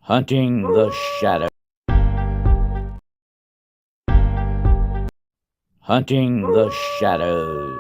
Hunting the Shadow. Hunting the Shadows.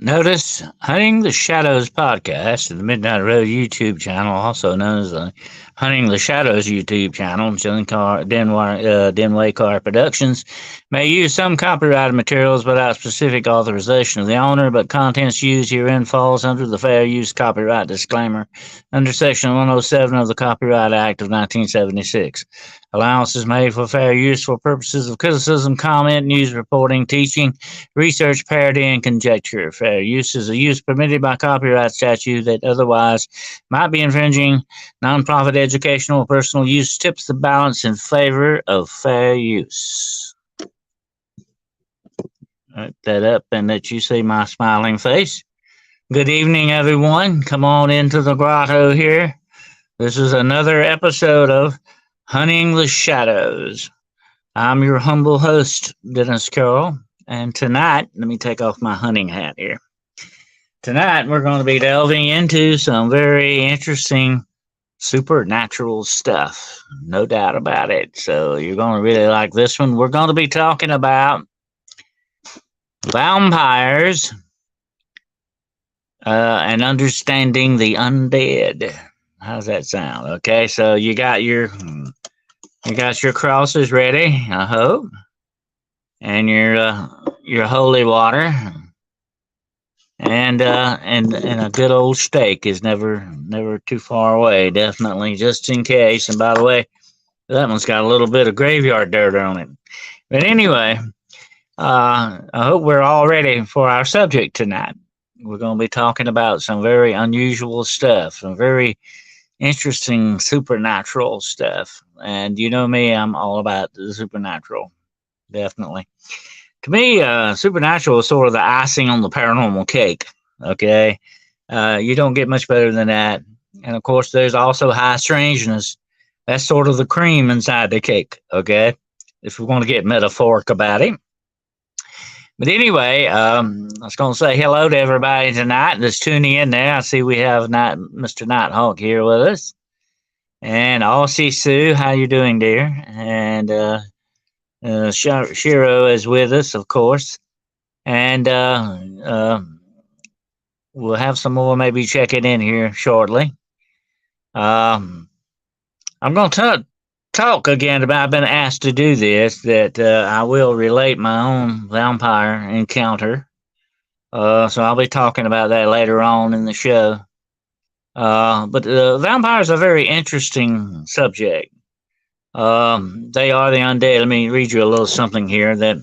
Notice Hunting the Shadows podcast, the Midnight Road YouTube channel, also known as the Hunting the Shadows YouTube channel, Denway Car Productions, may use some copyrighted materials without specific authorization of the owner, but contents used herein falls under the fair use copyright disclaimer under Section 107 of the Copyright Act of 1976. Allowance is made for fair use for purposes of criticism, comment, news reporting, teaching, research, parody, and conjecture. Fair use is a use permitted by copyright statute that otherwise might be infringing. Nonprofit educational or personal use tips the balance in favor of fair use. Write that up and let you see my smiling face. Good evening, everyone. Come on into the grotto here. This is another episode of Hunting the Shadows. I'm your humble host, Dennis Carroll. And tonight, let me take off my hunting hat here. Tonight, we're going to be delving into some very interesting supernatural stuff. No doubt about it. So you're going to really like this one. We're going to be talking about vampires and understanding the undead. How's that sound? Okay, so you got your crosses ready, I hope, and your holy water, and a good old steak is never too far away. Definitely, just in case. And by the way, that one's got a little bit of graveyard dirt on it. But anyway, I hope we're all ready for our subject tonight. We're going to be talking about some very unusual stuff, some very interesting supernatural stuff. And you know me, I'm all about the supernatural. Definitely. To me, supernatural is sort of the icing on the paranormal cake. Okay. You don't get much better than that. And of course, there's also high strangeness. That's sort of the cream inside the cake. Okay. If we want to get metaphoric about it. But anyway, I was going to say hello to everybody tonight that's tuning in there. I see we have Mr. Nighthawk here with us. And Aussie Sue, how you doing, dear? And Shiro is with us, of course. And we'll have some more maybe checking in here shortly. I'm going to talk again about, I've been asked to do this, that I will relate my own vampire encounter. So I'll be talking about that later on in the show. But vampires are a very interesting subject. They are the undead. Let me read you a little something here that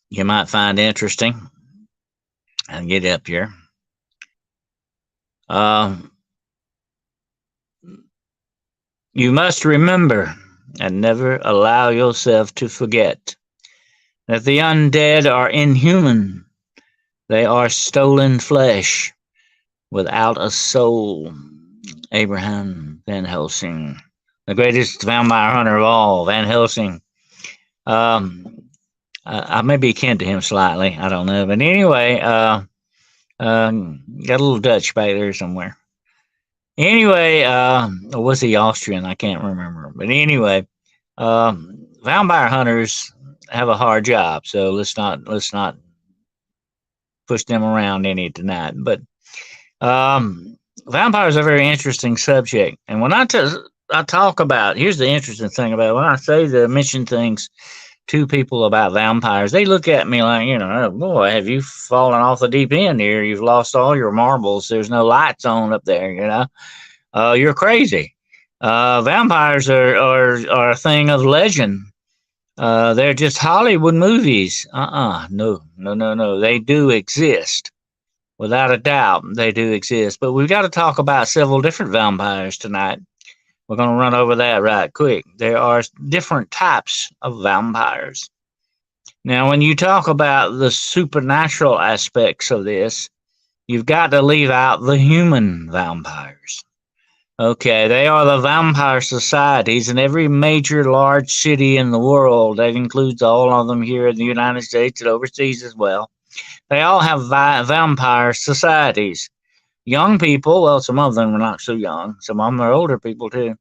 you might find interesting. I'll get up here. You must remember and never allow yourself to forget that the undead are inhuman. They are stolen flesh without a soul. Abraham Van Helsing, the greatest vampire hunter of all, Van Helsing. I may be kin to him slightly. I don't know. But anyway, got a little Dutch back there somewhere. Anyway, or was he Austrian? I can't remember. But anyway, vampire hunters have a hard job, so let's not push them around any tonight. But vampires are a very interesting subject, and when I talk about, here's the interesting thing about it. When I say to mention things to people about vampires, they look at me like, oh boy, have you fallen off the deep end here? You've lost all your marbles. There's no lights on up there, you're crazy. Vampires are a thing of legend. They're just Hollywood movies. No, no, no, no. They do exist. Without a doubt, they do exist. But we've got to talk about several different vampires tonight. We're going to run over that right quick. There are different types of vampires. Now, when you talk about the supernatural aspects of this, you've got to leave out the human vampires. Okay, they are the vampire societies in every major large city in the world. That includes all of them here in the United States and overseas as well. They all have vampire societies. Young people, well, some of them are not so young. Some of them are older people too.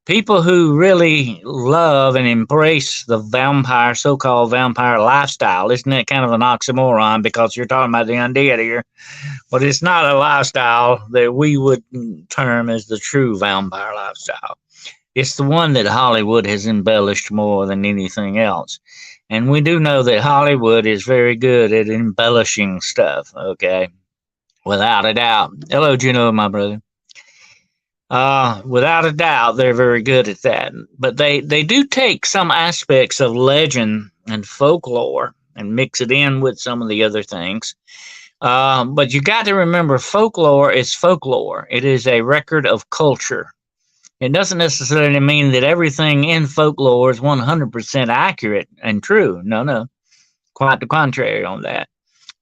People who really love and embrace the vampire, so-called vampire lifestyle. Isn't that kind of an oxymoron because you're talking about the undead here? But it's not a lifestyle that we would term as the true vampire lifestyle. It's the one that Hollywood has embellished more than anything else. And we do know that Hollywood is very good at embellishing stuff, okay? Without a doubt. Hello, Juno, my brother. Without a doubt, they're very good at that. But they do take some aspects of legend and folklore and mix it in with some of the other things. But you got to remember, folklore is folklore. It is a record of culture. It doesn't necessarily mean that everything in folklore is 100% accurate and true. No, no. Quite the contrary on that.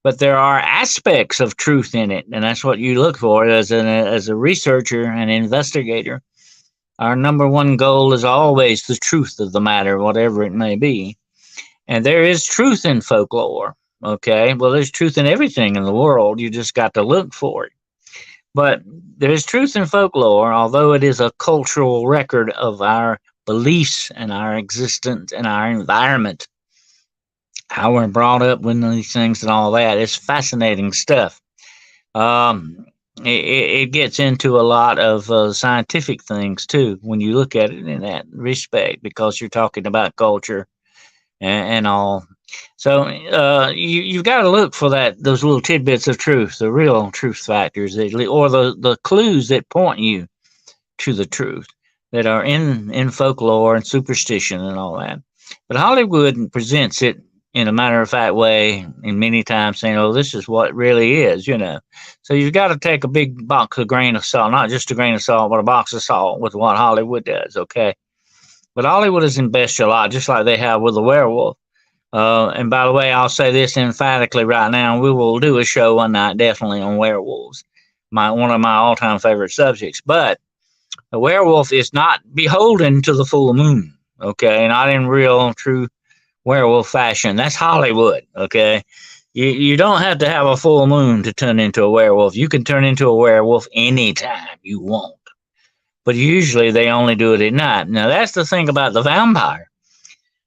But there are aspects of truth in it, and that's what you look for as a researcher and investigator. Our number one goal is always the truth of the matter, whatever it may be. And there is truth in folklore, okay? Well, there's truth in everything in the world. You just got to look for it. But there's truth in folklore, although it is a cultural record of our beliefs and our existence and our environment, how we're brought up with these things and all that. It's fascinating stuff. It gets into a lot of scientific things too when you look at it in that respect, because you're talking about culture and all. So you've got to look for those little tidbits of truth, the real truth factors, or the clues that point you to the truth that are in folklore and superstition and all that. But Hollywood presents it in a matter-of-fact way, and many times saying, oh, this is what it really is, So you've got to take a big box of grain of salt, not just a grain of salt, but a box of salt with what Hollywood does, okay? But Hollywood has invested a lot, just like they have with the werewolf. And by the way, I'll say this emphatically right now, we will do a show one night definitely on werewolves, one of my all-time favorite subjects. But a werewolf is not beholden to the full moon, okay? Not in real, true werewolf fashion. That's Hollywood, okay? You don't have to have a full moon to turn into a werewolf. You can turn into a werewolf anytime you want. But usually they only do it at night. Now, that's the thing about the vampire.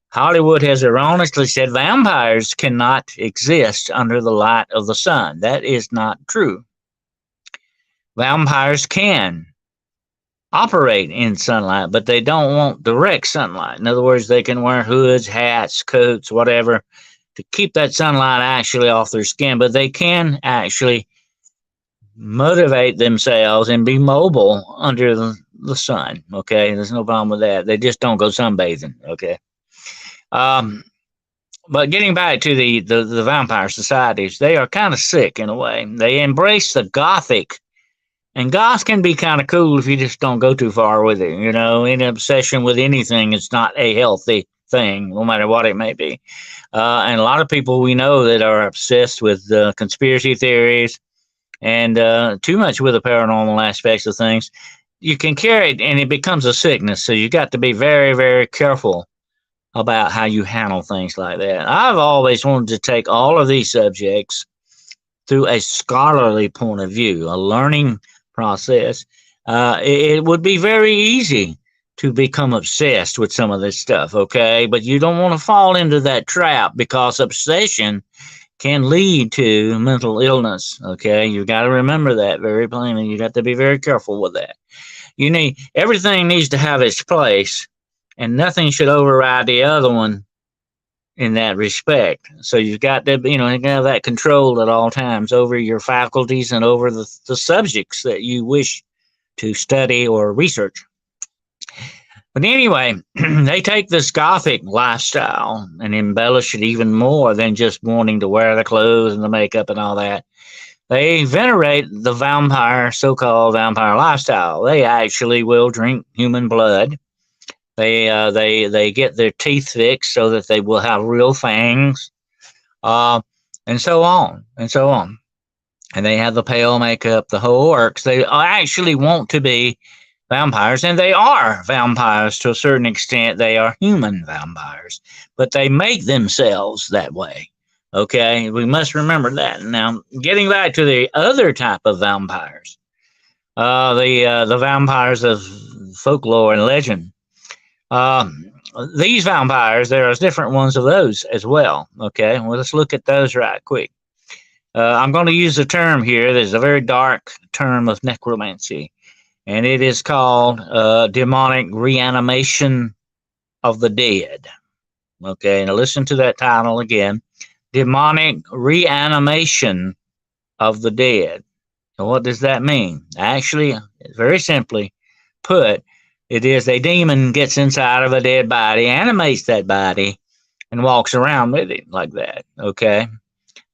Hollywood has erroneously said vampires cannot exist under the light of the sun. That is not true. Vampires can operate in sunlight, but they don't want direct sunlight. In other words, they can wear hoods, hats, coats, whatever, to keep that sunlight actually off their skin, but they can actually motivate themselves and be mobile under the sun, okay? There's no problem with that. They just don't go sunbathing, okay? But getting back to the vampire societies, they are kind of sick in a way. They embrace the Gothic. And goth can be kind of cool if you just don't go too far with it. Any obsession with anything is not a healthy thing, no matter what it may be. And a lot of people we know that are obsessed with conspiracy theories and too much with the paranormal aspects of things, you can carry it and it becomes a sickness. So you got to be very, very careful about how you handle things like that. I've always wanted to take all of these subjects through a scholarly point of view, a learning process. it would be very easy to become obsessed with some of this stuff, okay? But you don't want to fall into that trap because obsession can lead to mental illness, okay? You got to remember that very plainly. You got to be very careful with that. Everything needs to have its place, and nothing should override the other one in that respect. So you've got to, have that control at all times over your faculties and over the subjects that you wish to study or research. But anyway, they take this Gothic lifestyle and embellish it even more than just wanting to wear the clothes and the makeup and all that. They venerate the vampire, so-called vampire lifestyle. They actually will drink human blood. They get their teeth fixed so that they will have real fangs, and so on and so on. And they have the pale makeup, the whole works. They actually want to be vampires, and they are vampires to a certain extent. They are human vampires, but they make themselves that way. Okay, we must remember that. Now, getting back to the other type of vampires, the vampires of folklore and legend. These vampires, there's different ones of those as well. Okay, well, let's look at those right quick. I'm going to use a term here. There's a very dark term of necromancy, and it is called demonic reanimation of the dead. Okay, now listen to that title again. Demonic reanimation of the dead. And what does that mean? Actually, very simply put, it is a demon gets inside of a dead body, animates that body, and walks around with it like that. Okay?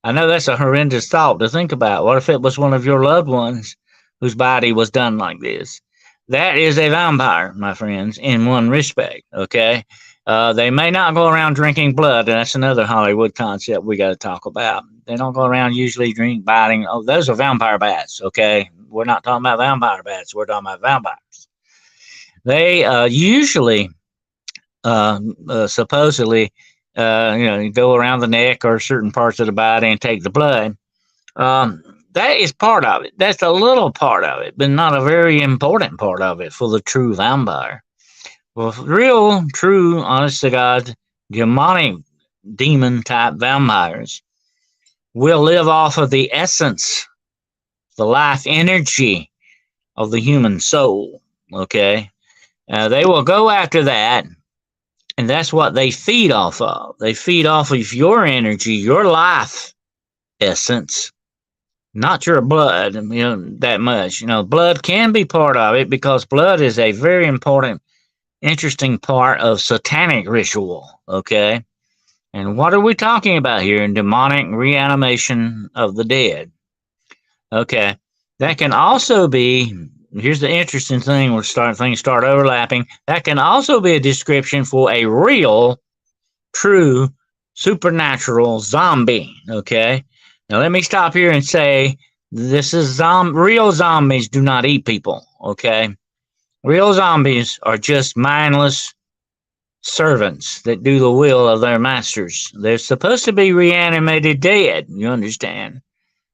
I know that's a horrendous thought to think about. What if it was one of your loved ones whose body was done like this? That is a vampire, my friends, in one respect. Okay? They may not go around drinking blood, and that's another Hollywood concept we got to talk about. They don't go around usually biting. Oh, those are vampire bats, okay? We're not talking about vampire bats. We're talking about vampires. They usually, supposedly, go around the neck or certain parts of the body and take the blood. That is part of it. That's a little part of it, but not a very important part of it for the true vampire. Well, real, true, honest to God, demonic demon type vampires will live off of the essence, the life energy of the human soul. Okay? They will go after that, and that's what they feed off of. They feed off of your energy, your life essence, not your blood, that much. Blood can be part of it because blood is a very important, interesting part of satanic ritual, okay? And what are we talking about here in demonic reanimation of the dead? Okay, that can also be, here's the interesting thing, things start overlapping. That can also be a description for a real, true, supernatural zombie, okay? Now let me stop here and say, this is real zombies do not eat people, okay? Real zombies are just mindless servants that do the will of their masters. They're supposed to be reanimated dead, you understand?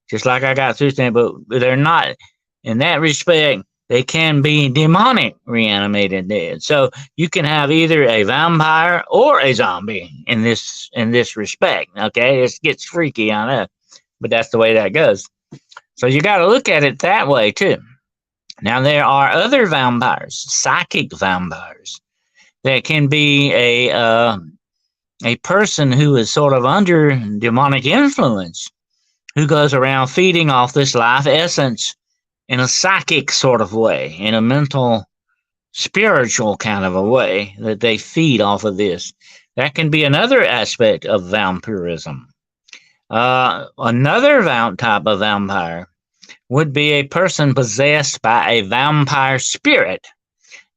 Just like I got through saying, but they're not. In that respect, they can be demonic reanimated dead. So you can have either a vampire or a zombie in this respect. Okay, it gets freaky, I know, but that's the way that goes. So you got to look at it that way too. Now, there are other vampires, psychic vampires, that can be a person who is sort of under demonic influence, who goes around feeding off this life essence in a psychic sort of way, in a mental, spiritual kind of a way, that they feed off of this. That can be another aspect of vampirism. Another type of vampire would be a person possessed by a vampire spirit.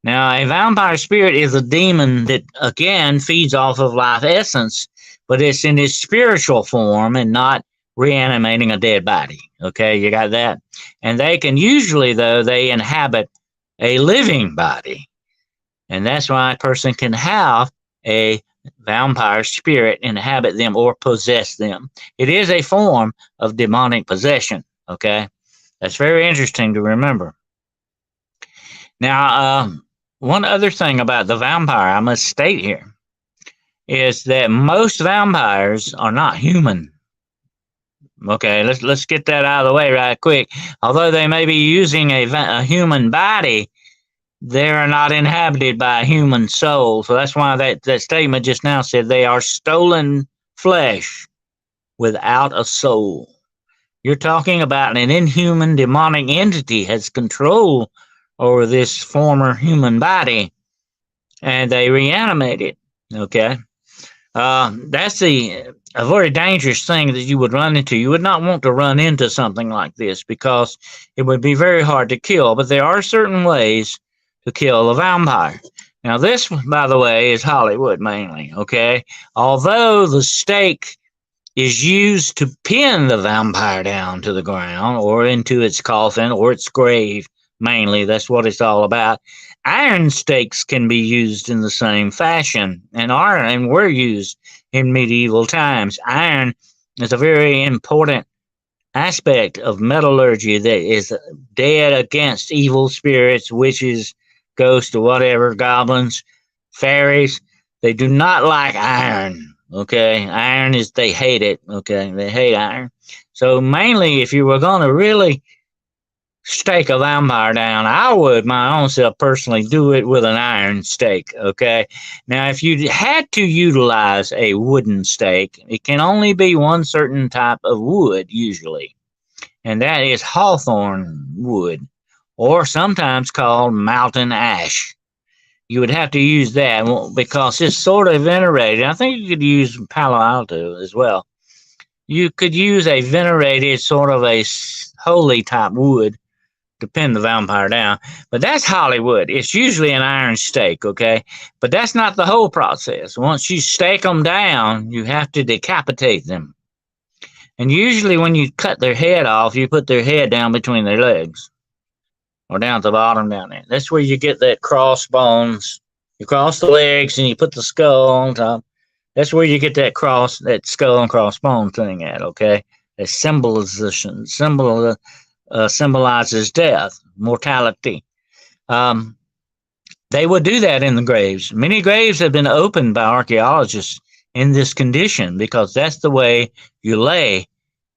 Now, a vampire spirit is a demon that, again, feeds off of life essence, but it's in its spiritual form and not reanimating a dead body. Okay, you got that? And they can usually, though, they inhabit a living body. And that's why a person can have a vampire spirit inhabit them or possess them. It is a form of demonic possession. Okay, that's very interesting to remember. Now, one other thing about the vampire I must state here is that most vampires are not human. Okay, let's get that out of the way right quick. Although they may be using a human body, they are not inhabited by a human soul. So that's why that statement just now said they are stolen flesh without a soul. You're talking about an inhuman demonic entity has control over this former human body, and they reanimate it. Okay, that's a very dangerous thing that you would run into. You would not want to run into something like this because it would be very hard to kill. But there are certain ways to kill a vampire. Now, this, by the way, is Hollywood mainly. Okay, although the stake is used to pin the vampire down to the ground or into its coffin or its grave. Mainly, that's what it's all about. Iron stakes can be used in the same fashion and were used in medieval times. Iron is a very important aspect of metallurgy that is dead against evil spirits, witches, ghosts, or whatever, goblins, fairies. They do not like iron. Okay, iron is, they hate it. Okay, they hate iron. So mainly, if you were going to really stake a vampire down, I would my own self personally do it with an iron stake. Okay, now if you had to utilize a wooden stake, it can only be one certain type of wood usually, and that is hawthorn wood, or sometimes called mountain ash. You would have to use that because it's sort of venerated. I think you could use Palo Alto as well. You could use a venerated sort of a holy type wood to pin the vampire down. But that's Hollywood. It's usually an iron stake, okay? But that's not the whole process. Once you stake them down, you have to decapitate them. And usually when you cut their head off, you put their head down between their legs. Or down at the bottom down there. That's where you get that crossbones. You cross the legs and you put the skull on top. That's where you get that skull and crossbone thing at, okay? That symbolizes death, mortality. They would do that in the graves. Many graves have been opened by archaeologists in this condition because that's the way you lay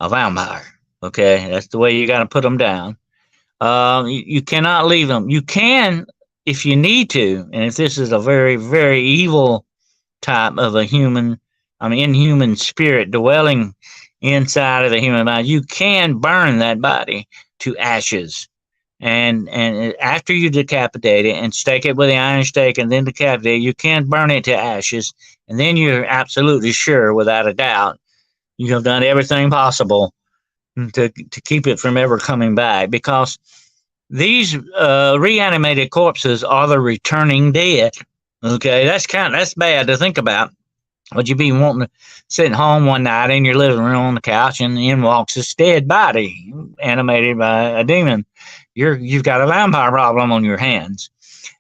a vampire, okay? That's the way you got to put them down. You cannot leave them. You can if you need to, and if this is a very, very evil type of inhuman spirit dwelling inside of the human body, you can burn that body to ashes. And after you decapitate it and stake it with the iron stake and then decapitate it, you can burn it to ashes, and then you're absolutely sure, without a doubt, you have done everything possible to keep it from ever coming back, because these reanimated corpses are the returning dead. Okay, that's bad to think about. Would you be wanting to sit home one night in your living room on the couch and in walks this dead body animated by a demon? You've got a vampire problem on your hands.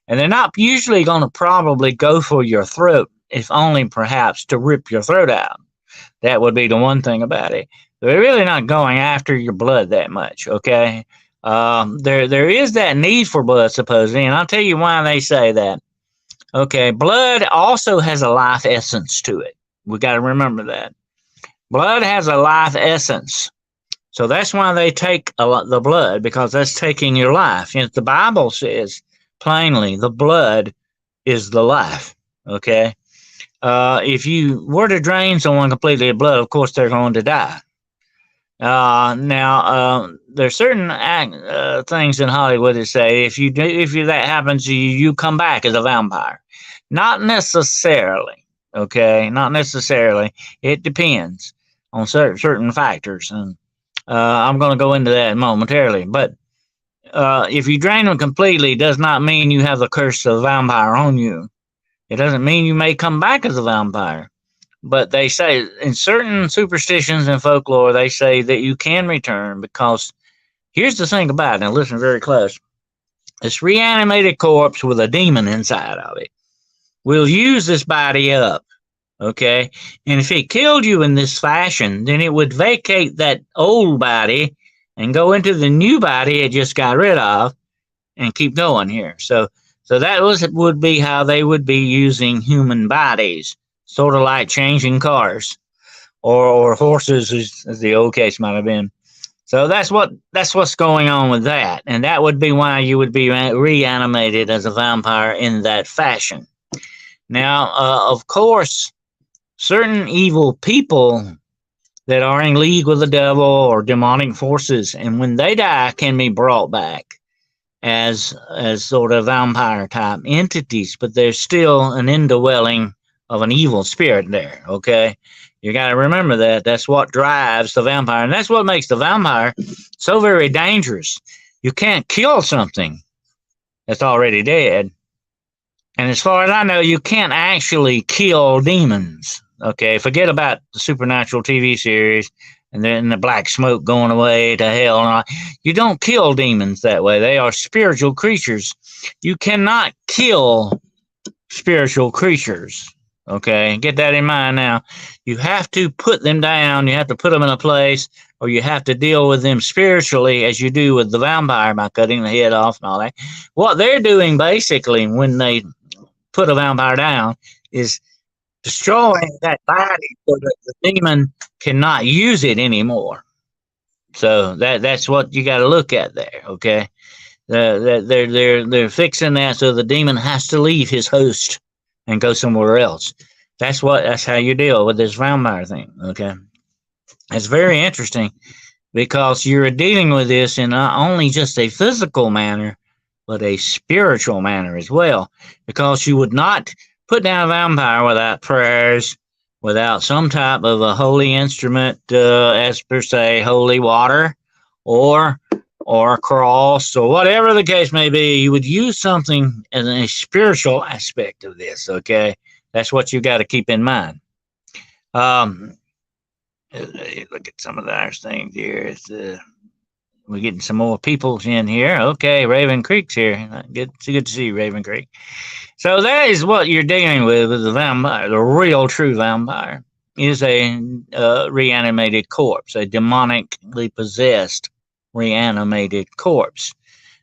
And they're not usually going to probably go for your throat, if only perhaps to rip your throat out. That would be the one thing about it. They're really not going after your blood that much, okay? There is that need for blood, supposedly, and I'll tell you why they say that. Okay, blood also has a life essence to it. We got to remember that. Blood has a life essence. So that's why they take the blood, because that's taking your life. And the Bible says plainly, the blood is the life, okay? If you were to drain someone completely of blood, of course, they're going to die. Now, there's certain things in Hollywood that say if that happens to you, you come back as a vampire. Not necessarily, okay? Not necessarily. It depends on certain factors, and I'm going to go into that momentarily. But if you drain them completely, it does not mean you have the curse of the vampire on you. It doesn't mean you may come back as a vampire. But they say in certain superstitions and folklore, they say that you can return, because here's the thing about it. Now listen very close. This reanimated corpse with a demon inside of it will use this body up, okay? And if it killed you in this fashion, then it would vacate that old body and go into the new body it just got rid of, and keep going here. So that would be how they would be using human bodies, sort of like changing cars or horses, as the old case might have been. So that's what's going on with that, and that would be why you would be reanimated as a vampire in that fashion. Now, of course, certain evil people that are in league with the devil or demonic forces, and when they die, can be brought back as sort of vampire type entities, but there's still an indwelling of an evil spirit there. Okay, you got to remember that. That's what drives the vampire, and that's what makes the vampire so very dangerous. You can't kill something that's already dead, and as far as I know, you can't actually kill demons. Okay, forget about the Supernatural TV series and then the black smoke going away to hell. And all. You don't kill demons that way. They are spiritual creatures. You cannot kill spiritual creatures. Okay, get that in mind now. You have to put them down. You have to put them in a place, or you have to deal with them spiritually as you do with the vampire by cutting the head off and all that. What they're doing basically when they put a vampire down is destroying that body so that the demon cannot use it anymore. So that's what you got to look at there. Okay, they're fixing that so the demon has to leave his host and go somewhere else. That's how you deal with this vampire thing. Okay, it's very interesting because you're dealing with this in not only just a physical manner, but a spiritual manner as well, because you would not put down a vampire without prayers, without some type of a holy instrument, as per se, holy water, or a cross, or whatever the case may be. You would use something as a spiritual aspect of this. Okay, that's what you got to keep in mind. Look at some of the things here. We're getting some more people in here. Okay, Raven Creek's here. Good to see you, Raven Creek. So that is what you're dealing with the vampire. The real, true vampire is a reanimated corpse, a demonically possessed reanimated corpse.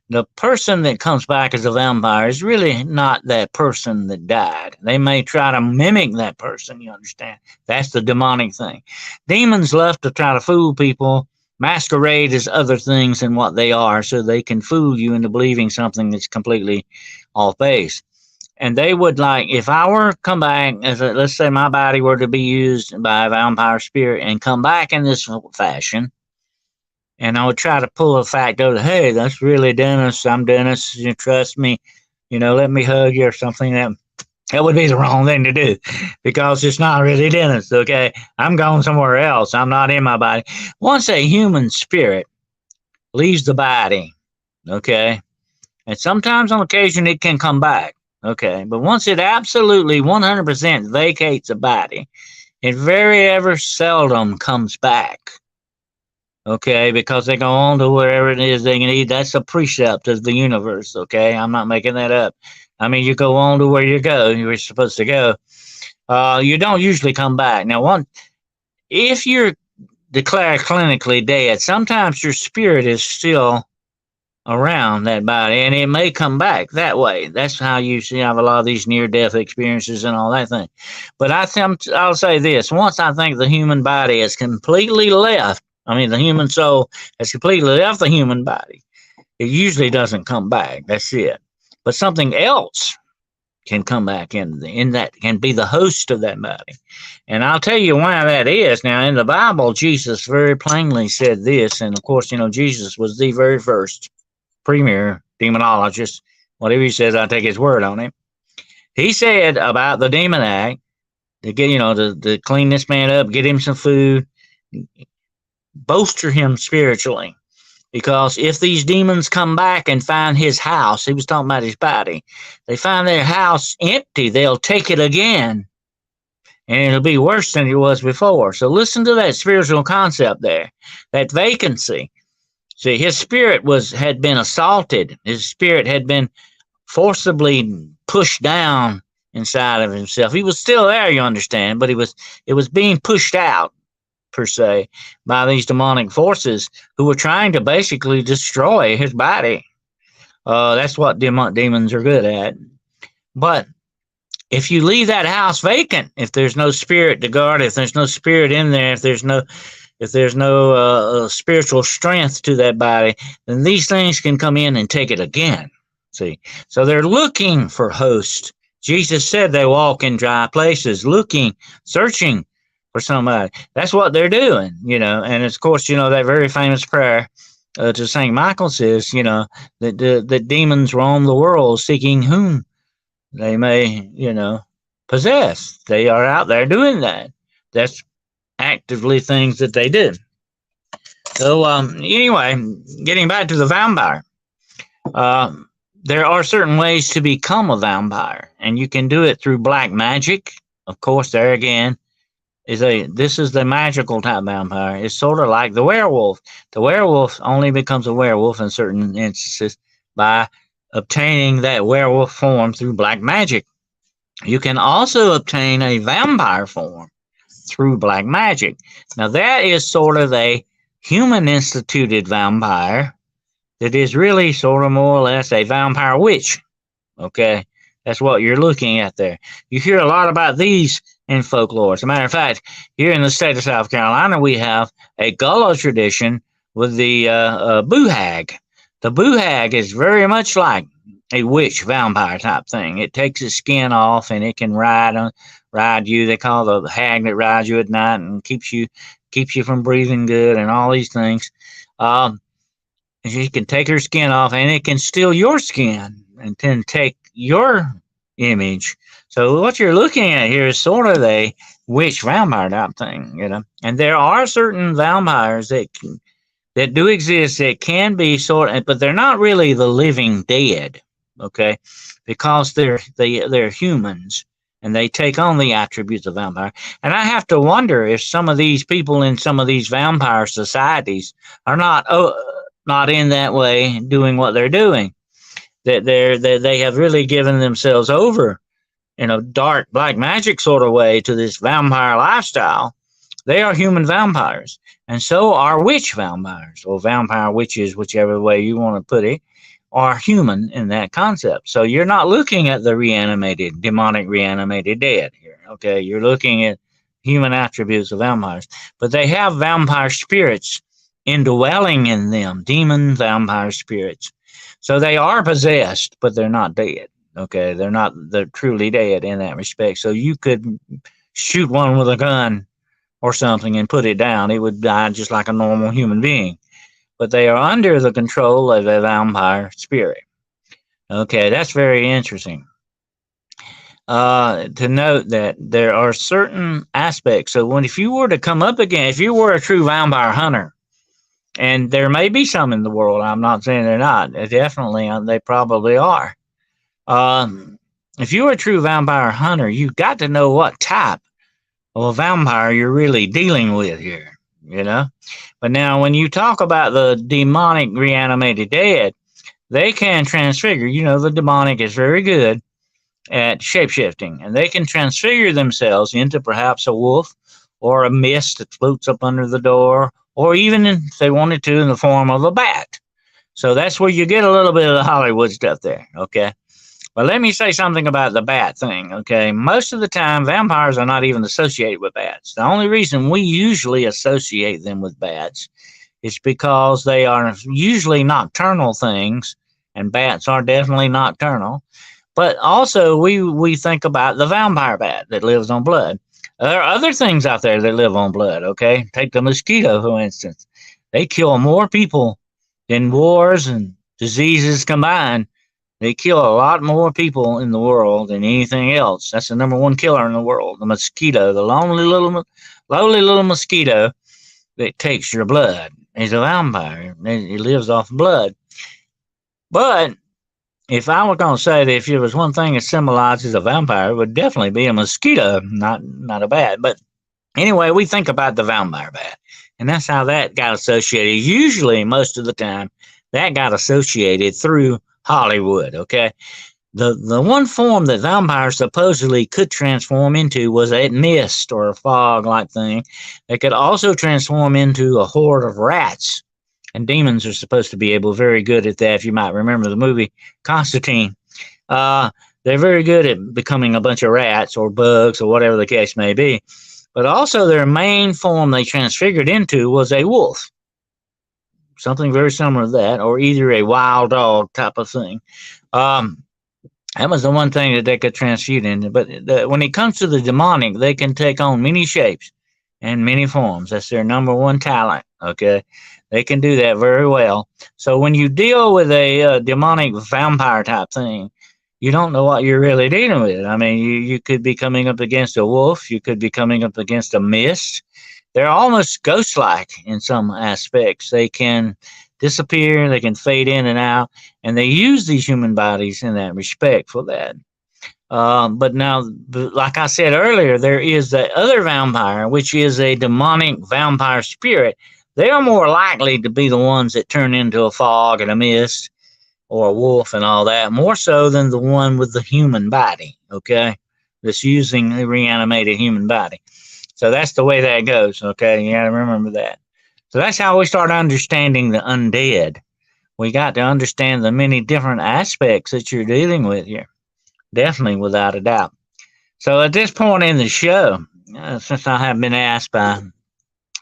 The person that comes back as a vampire is really not that person that died. They may try to mimic that person, you understand? That's the demonic thing. Demons love to try to fool people, masquerade as other things than what they are, so they can fool you into believing something that's completely off base. And they would, like, if I were to come back, let's say my body were to be used by a vampire spirit and come back in this fashion, and I would try to pull a fact over, hey, that's really Dennis. I'm Dennis. You trust me. Let me hug you or something. That would be the wrong thing to do because it's not really Dennis. Okay, I'm going somewhere else. I'm not in my body. Once a human spirit leaves the body, okay, and sometimes on occasion it can come back. Okay, but once it absolutely 100% vacates a body, it very ever seldom comes back. Okay, because they go on to wherever it is they need. That's a precept of the universe. Okay, I'm not making that up. I mean, you go on to where you're supposed to go. You don't usually come back. Now, if you're declared clinically dead, sometimes your spirit is still around that body, and it may come back that way. That's how you see I have a lot of these near-death experiences and all that thing. But I'll say this: once I think the human body has completely left, the human soul has completely left the human body, it usually doesn't come back. That's it. But something else can come back in that can be the host of that body. And I'll tell you why that is. Now, in the Bible, Jesus very plainly said this, and of course, Jesus was the very first premier demonologist. Whatever he says, I take his word on it. He said about the demon act to get, to clean this man up, get him some food, bolster him spiritually. Because if these demons come back and find his house, he was talking about his body, they find their house empty, they'll take it again. And it'll be worse than it was before. So listen to that spiritual concept there, that vacancy. See, his spirit had been assaulted. His spirit had been forcibly pushed down inside of himself. He was still there, you understand, but it was being pushed out, per se, by these demonic forces who were trying to basically destroy his body. That's what demons are good at. But if you leave that house vacant, if there's no spirit to guard, if there's no spirit in there, if there's no spiritual strength to that body, then these things can come in and take it again. See, so they're looking for hosts. Jesus said they walk in dry places, looking, searching for somebody. That's what they're doing, And of course, that very famous prayer to Saint Michael says, that the demons roam the world seeking whom they may, possess. They are out there doing that. That's actively things that they do. So anyway, getting back to the vampire, there are certain ways to become a vampire, and you can do it through black magic. Of course, there again this is the magical type vampire. It's sort of like the werewolf. The werewolf only becomes a werewolf in certain instances by obtaining that werewolf form through black magic. You can also obtain a vampire form through black magic. Now that is sort of a human instituted vampire that is really sort of more or less a vampire witch. Okay, that's what you're looking at there. You hear a lot about these in folklore. As a matter of fact, here in the state of South Carolina, we have a Gullah tradition with the boo hag. The boo hag is very much like a witch vampire type thing. It takes its skin off and it can ride you. They call the hag that rides you at night and keeps you from breathing good and all these things. She can take her skin off and it can steal your skin and then take your image. So what you're looking at here is sort of a witch vampire type thing, And there are certain vampires that do exist that can be but they're not really the living dead, okay? Because they're humans and they take on the attributes of vampire. And I have to wonder if some of these people in some of these vampire societies are not in that way doing what they're doing. That they have really given themselves over in a dark black magic sort of way to this vampire lifestyle. They are human vampires, and so are witch vampires, or vampire witches, whichever way you want to put it, are human in that concept. So you're not looking at the demonic reanimated dead here, okay? You're looking at human attributes of vampires, but they have vampire spirits indwelling in them, demon vampire spirits. So they are possessed, but they're not dead. Okay, they're truly dead in that respect. So you could shoot one with a gun or something and put it down. It would die just like a normal human being. But they are under the control of a vampire spirit. Okay, that's very interesting. To note that there are certain aspects. So if you were to come up again, if you were a true vampire hunter, and there may be some in the world, I'm not saying they're not. Definitely, they probably are. If you're a true vampire hunter, you've got to know what type of a vampire you're really dealing with here, But now when you talk about the demonic reanimated dead, they can transfigure. The demonic is very good at shapeshifting, and they can transfigure themselves into perhaps a wolf or a mist that floats up under the door, or even if they wanted to in the form of a bat. So that's where you get a little bit of the Hollywood stuff there, okay? But let me say something about the bat thing, okay? Most of the time, vampires are not even associated with bats. The only reason we usually associate them with bats is because they are usually nocturnal things, and bats are definitely nocturnal. But also, we think about the vampire bat that lives on blood. There are other things out there that live on blood, okay? Take the mosquito, for instance. They kill more people than wars and diseases combined. They kill a lot more people in the world than anything else. That's the number one killer in the world, the mosquito, the lowly little mosquito that takes your blood. He's a vampire. He lives off blood. But if I were going to say that if there was one thing that symbolizes a vampire, it would definitely be a mosquito, not a bat. But anyway, we think about the vampire bat, and that's how that got associated. Usually, most of the time, that got associated through Hollywood, okay? The one form that vampires supposedly could transform into was a mist or a fog-like thing. They could also transform into a horde of rats And demons are supposed to be able very good at that. If you might remember the movie Constantine, uh, they're very good at becoming a bunch of rats or bugs or whatever the case may be. But also, their main form they transfigured into was a wolf, something very similar to that, or either a wild dog type of thing. Um, that was the one thing that they could transfuse into. But when it comes to the demonic, they can take on many shapes and many forms. That's their number one talent. Okay, they can do that very well. So when you deal with a demonic vampire type thing, you don't know what you're really dealing with. I mean, you could be coming up against a wolf. You could be coming up against a mist. They're almost ghost-like in some aspects. They can disappear. They can fade in and out, and they use these human bodies in that respect for that. But now, like I said earlier, there is the other vampire, which is a demonic vampire spirit. They are more likely to be the ones that turn into a fog and a mist or a wolf and all that, more so than the one with the human body, okay? That's using the reanimated human body. So that's the way that goes, okay? You got to remember that. So that's how we start understanding the undead. We got to understand the many different aspects that you're dealing with here. Definitely, without a doubt. So at this point in the show, since I have been asked by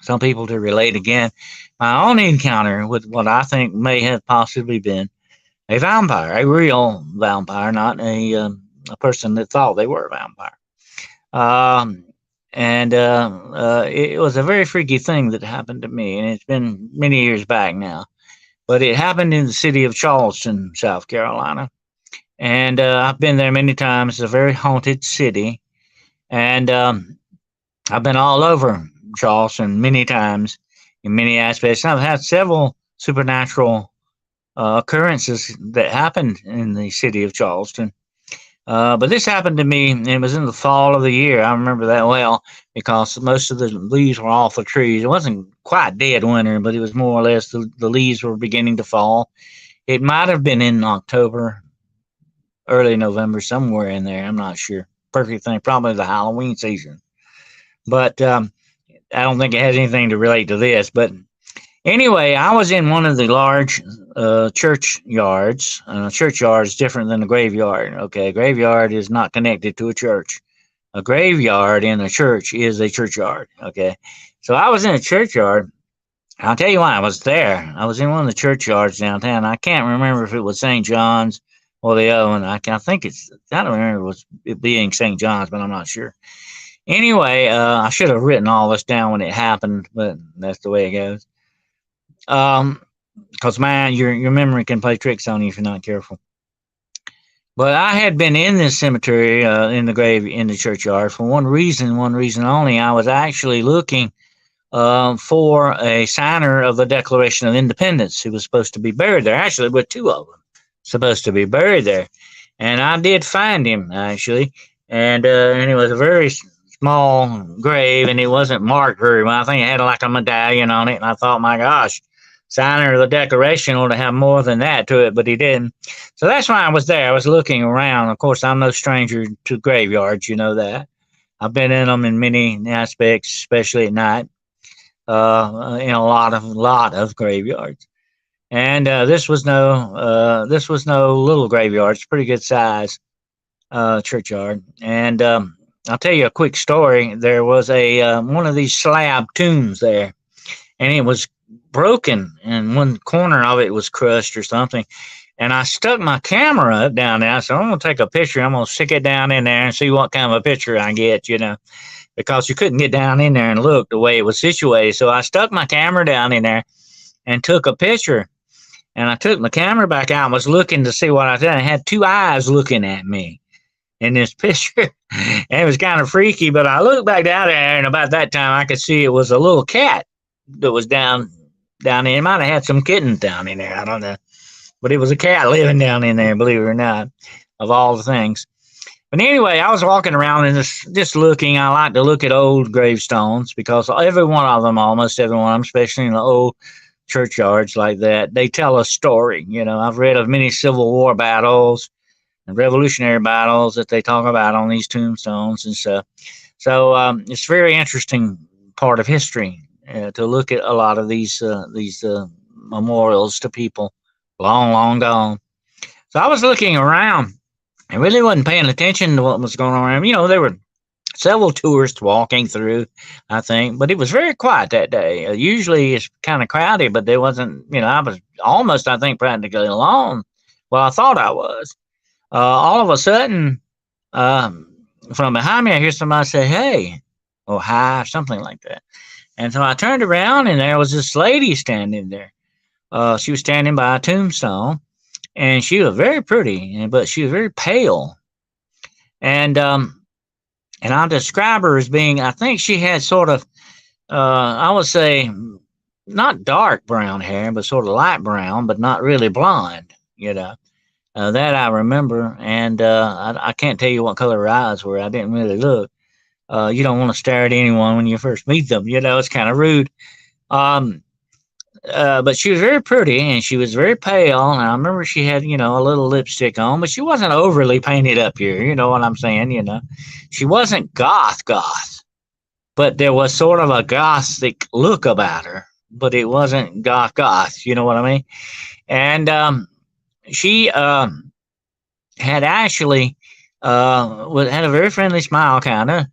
some people to relate again, my own encounter with what I think may have possibly been a vampire, a real vampire, not a person that thought they were a vampire. Um, and it was a very freaky thing that happened to me, and it's been many years back now. But it happened in the city of Charleston, South Carolina. And I've been there many times. It's a very haunted city. And I've been all over Charleston many times in many aspects. I've had several supernatural occurrences that happened in the city of Charleston. But this happened to me, and it was in the fall of the year. I remember that well because most of the leaves were off the trees. It wasn't quite dead winter, but it was more or less the leaves were beginning to fall. It might have been in October, early November, somewhere in there. I'm not sure. Perfect thing, probably the Halloween season. But I don't think it has anything to relate to this. But anyway, I was in one of the large churchyards. Churchyard is different than a graveyard. Okay, a graveyard is not connected to a church. A graveyard in a church is a churchyard. Okay, so I was in a churchyard. I'll tell you why I was there. I was in one of the churchyards downtown. I can't remember if it was St. John's or the other one. I think I don't remember it being St. John's, but I'm not sure. Anyway, I should have written all this down when it happened, but that's the way it goes. Because man, your memory can play tricks on you if you're not careful. But I had been in this cemetery, in the churchyard for one reason only. I was actually looking for a signer of the Declaration of Independence who was supposed to be buried there. Actually, with two of them supposed to be buried there, and I did find him actually, and it was a very small grave, and it wasn't marked very well. I think it had like a medallion on it, and I thought, my gosh, signer of the Declaration ought to have more than that to it, but he didn't. So that's why I was there. I was looking around. Of course, I'm no stranger to graveyards, you know that. I've been in them in many aspects, especially at night, in a lot of graveyards. And this was no little graveyard. It's a pretty good size churchyard. And I'll tell you a quick story. There was a one of these slab tombs there, and it was broken, and one corner of it was crushed or something. And I stuck my camera up down there. I said, I'm going to take a picture. I'm going to stick it down in there and see what kind of a picture I get, because you couldn't get down in there and look the way it was situated. So I stuck my camera down in there and took a picture. And I took my camera back out and was looking to see what I did. I had two eyes looking at me in this picture. And it was kind of freaky, but I looked back down there, and about that time I could see it was a little cat that was down there. It might have had some kittens down in there. I don't know. But it was a cat living down in there, believe it or not, of all the things. But anyway, I was walking around and just looking. I like to look at old gravestones because every one of them, almost every one of them, especially in the old churchyards like that, they tell a story. I've read of many Civil War battles and Revolutionary battles that they talk about on these tombstones and stuff. So it's a very interesting part of history to look at a lot of these memorials to people long, long gone. So I was looking around and really wasn't paying attention to what was going on around. There were several tourists walking through, I think, but it was very quiet that day. Usually it's kind of crowded, but there wasn't, I was almost, I think, practically alone. Well, I thought I was. All of a sudden, from behind me, I hear somebody say, "Hey," or "Hi," or something like that. And so I turned around, and there was this lady standing there. She was standing by a tombstone, and she was very pretty, but she was very pale. And I'll describe her as being, I think she had sort of, I would say, not dark brown hair, but sort of light brown, but not really blonde. That I remember. And I can't tell you what color her eyes were. I didn't really look. You don't want to stare at anyone when you first meet them. It's kind of rude. But she was very pretty and she was very pale. And I remember she had, a little lipstick on, but she wasn't overly painted up here. You know what I'm saying? She wasn't goth, but there was sort of a gothic look about her, but it wasn't goth. You know what I mean? And she had actually had a very friendly smile, kind of.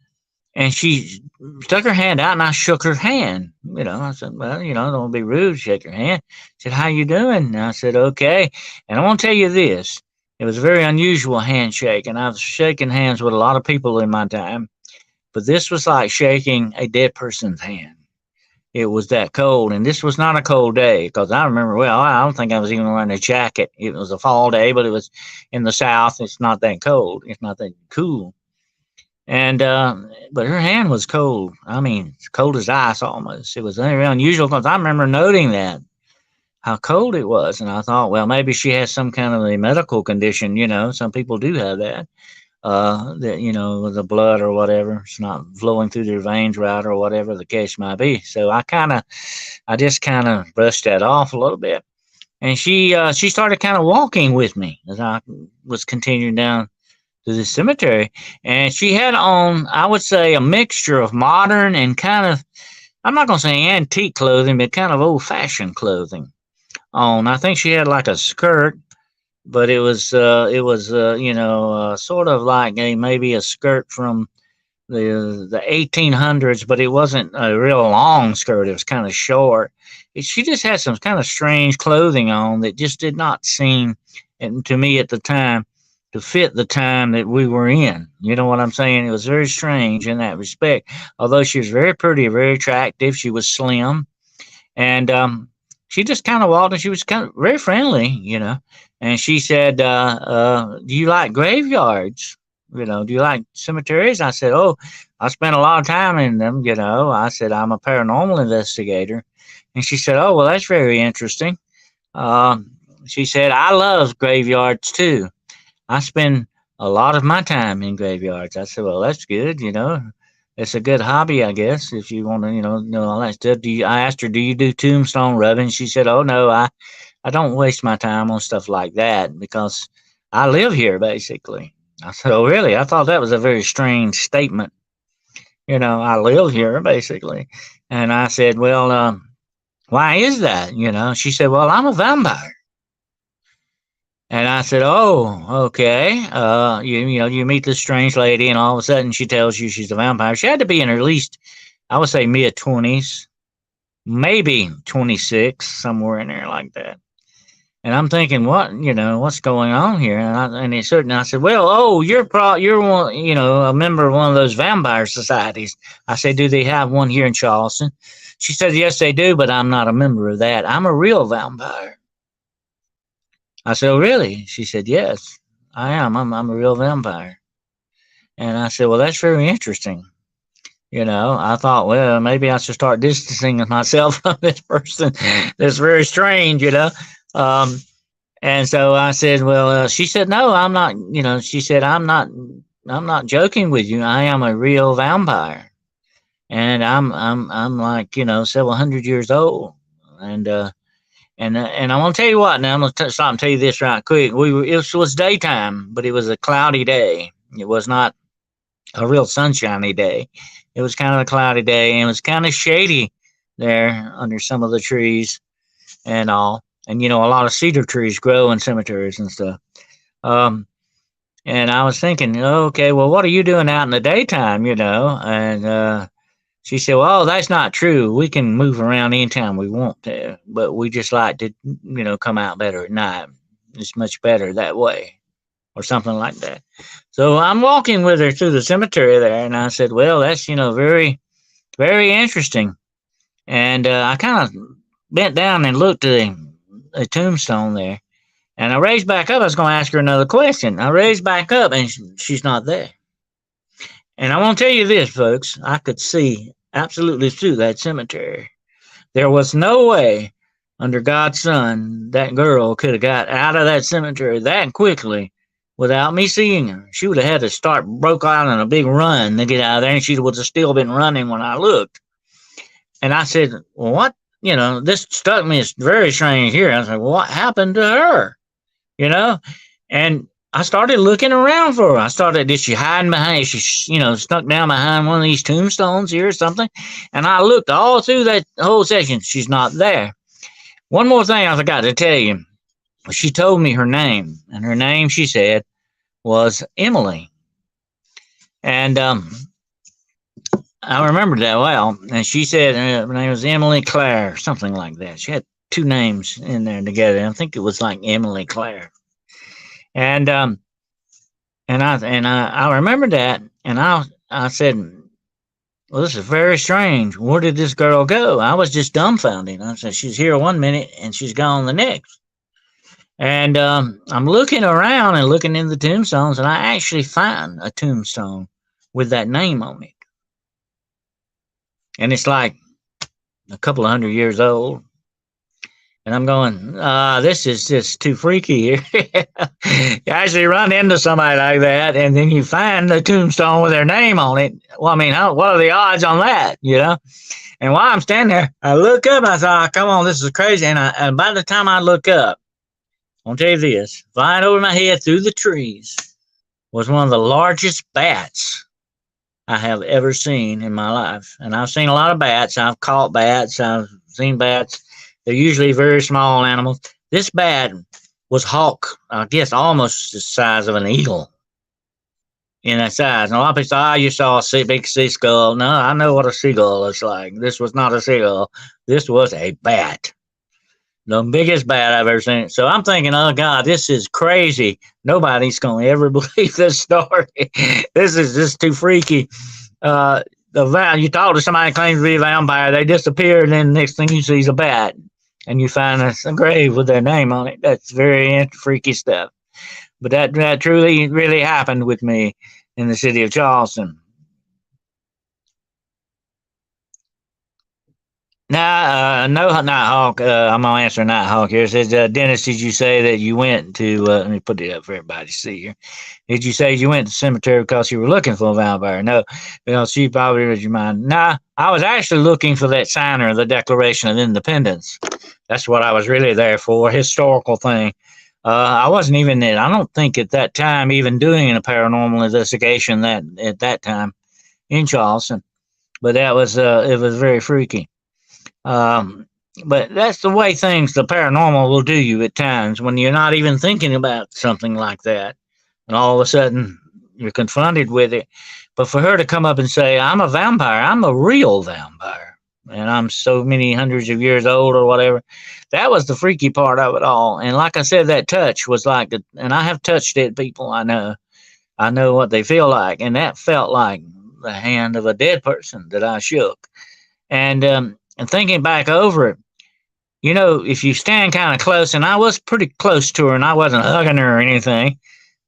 And she stuck her hand out, and I shook her hand. I said, "Well, don't be rude. Shake her hand." She said, "How you doing?" And I said, "Okay." And I want to tell you this: it was a very unusual handshake, and I've shaken hands with a lot of people in my time, but this was like shaking a dead person's hand. It was that cold, and this was not a cold day because I remember well. I don't think I was even wearing a jacket. It was a fall day, but it was in the South. It's not that cold. It's not that cool. And but her hand was cold. I mean, cold as ice almost. It was very unusual because I remember noting that how cold it was, and I thought, well, maybe she has some kind of a medical condition. Some people do have that. That the blood or whatever, it's not flowing through their veins right, or whatever the case might be. So I just kind of brushed that off a little bit, and she started kind of walking with me as I was continuing down to the cemetery. And she had on, I would say, a mixture of modern and kind of, I'm not going to say antique clothing, but kind of old fashioned clothing on. I think she had like a skirt, but it was sort of like maybe a skirt from the 1800s, but it wasn't a real long skirt. It was kind of short. She just had some kind of strange clothing on that just did not seem, and to me at the time, to fit the time that we were in. You know what I'm saying? It was very strange in that respect. Although she was very pretty, very attractive, she was slim, and she just kind of walked, and she was kind of very friendly. And she said, "Do you like graveyards? Do you like cemeteries?" I said, "Oh, I spent a lot of time in them. I said, "I'm a paranormal investigator," and she said, "Oh, well, that's very interesting." She said, "I love graveyards too. I spend a lot of my time in graveyards." I said, "Well, that's good. It's a good hobby, I guess, if you want to, know all that stuff." I asked her, "Do you do tombstone rubbing?" She said, "Oh, no, I don't waste my time on stuff like that because I live here, basically." I said, "Oh, really?" I thought that was a very strange statement. I live here, basically. And I said, "Well, why is that?" She said, "Well, I'm a vampire." And I said, "Oh, okay." You meet this strange lady, and all of a sudden she tells you she's a vampire. She had to be in her at least, I would say, mid-20s, maybe 26, somewhere in there like that. And I'm thinking, what's going on here? And I said, "Well, oh, you're one, a member of one of those vampire societies." I said, "Do they have one here in Charleston?" She said, "Yes, they do, but I'm not a member of that. I'm a real vampire." I said, "Oh, really?" She said, "Yes, I am. I'm a real vampire." And I said, "Well, that's very interesting." I thought, well, maybe I should start distancing myself from this person. That's very strange. And so I said, "Well," she said, "No, I'm not." She said, I'm not joking with you. I am a real vampire, and I'm like, several hundred years old, and I want to tell you what. Now I'm going to stop and tell you this right quick. It was daytime, but it was a cloudy day. It was not a real sunshiny day. It was kind of a cloudy day, and it was kind of shady there under some of the trees. and all. And a lot of cedar trees grow in cemeteries and stuff. Um, and I was thinking, okay, well, what are you doing out in the daytime? And she said, well, that's not true. We can move around anytime we want to, but we just like to, come out better at night. It's much better that way, or something like that. So I'm walking with her through the cemetery there, and I said, well, that's, very, very interesting. And I kind of bent down and looked at a tombstone there. And I raised back up. I was going to ask her another question. I raised back up, and she's not there. And I want to tell you this, folks. I could see absolutely through that cemetery. There was no way, under God's Son, that girl could have got out of that cemetery that quickly without me seeing her. She would have had to broke out in a big run to get out of there, and she would have still been running when I looked. And I said, well, what? This struck me as very strange here. I said, well, what happened to her? And I started looking around for her. Did she hide behind, she, stuck down behind one of these tombstones here or something? And I looked all through that whole section. She's not there. One more thing I forgot to tell you. She told me her name, and her name, she said, was Emily. And I remembered that well. And she said her name was Emily Claire, something like that. She had two names in there together. I think it was like Emily Claire. And I remember that, and I said, well, this is very strange. Where did this girl go? I was just dumbfounded. I said, she's here one minute and she's gone the next. And I'm looking around and looking in the tombstones, and I actually find a tombstone with that name on it. And it's like a couple of 100 years old. And I'm going, this is just too freaky here. You actually run into somebody like that, and then you find the tombstone with their name on it. Well, I mean, what are the odds on that, And while I'm standing there, I look up, and I thought, come on, this is crazy. And by the time I look up, I'll tell you this, flying over my head through the trees was one of the largest bats I have ever seen in my life. And I've seen a lot of bats. I've caught bats. I've seen bats. They're usually very small animals. This bat was hawk, I guess almost the size of an eagle in that size. And a lot of people say, you saw a big seagull. No, I know what a seagull looks like. This was not a seagull. This was a bat. The biggest bat I've ever seen. So I'm thinking, oh, God, this is crazy. Nobody's going to ever believe this story. This is just too freaky. You talk to somebody who claims to be a vampire, they disappear, and then the next thing you see is a bat. And you find a grave with their name on it. That's very freaky stuff. But that truly, really happened with me in the city of Charleston. Now, no, Nighthawk. I'm gonna answer Nighthawk here. It says, Dennis, did you say that you went to? Let me put it up for everybody to see here. Did you say you went to the cemetery because you were looking for a vampire? No, because she probably read your mind. Nah, I was actually looking for that signer of the Declaration of Independence. That's what I was really there for, a historical thing. I wasn't even, I don't think at that time, even doing a paranormal investigation at that time in Charleston. But that was, it was very freaky. But that's the way the paranormal will do you at times when you're not even thinking about something like that. And all of a sudden you're confronted with it. But for her to come up and say, I'm a vampire, I'm a real vampire, and I'm so many hundreds of years old or whatever, that was the freaky part of it all. And like I said, that touch was like, and I have touched dead people. I know what they feel like. And that felt like the hand of a dead person that I shook. And thinking back over it, if you stand kind of close, and I was pretty close to her, and I wasn't hugging her or anything,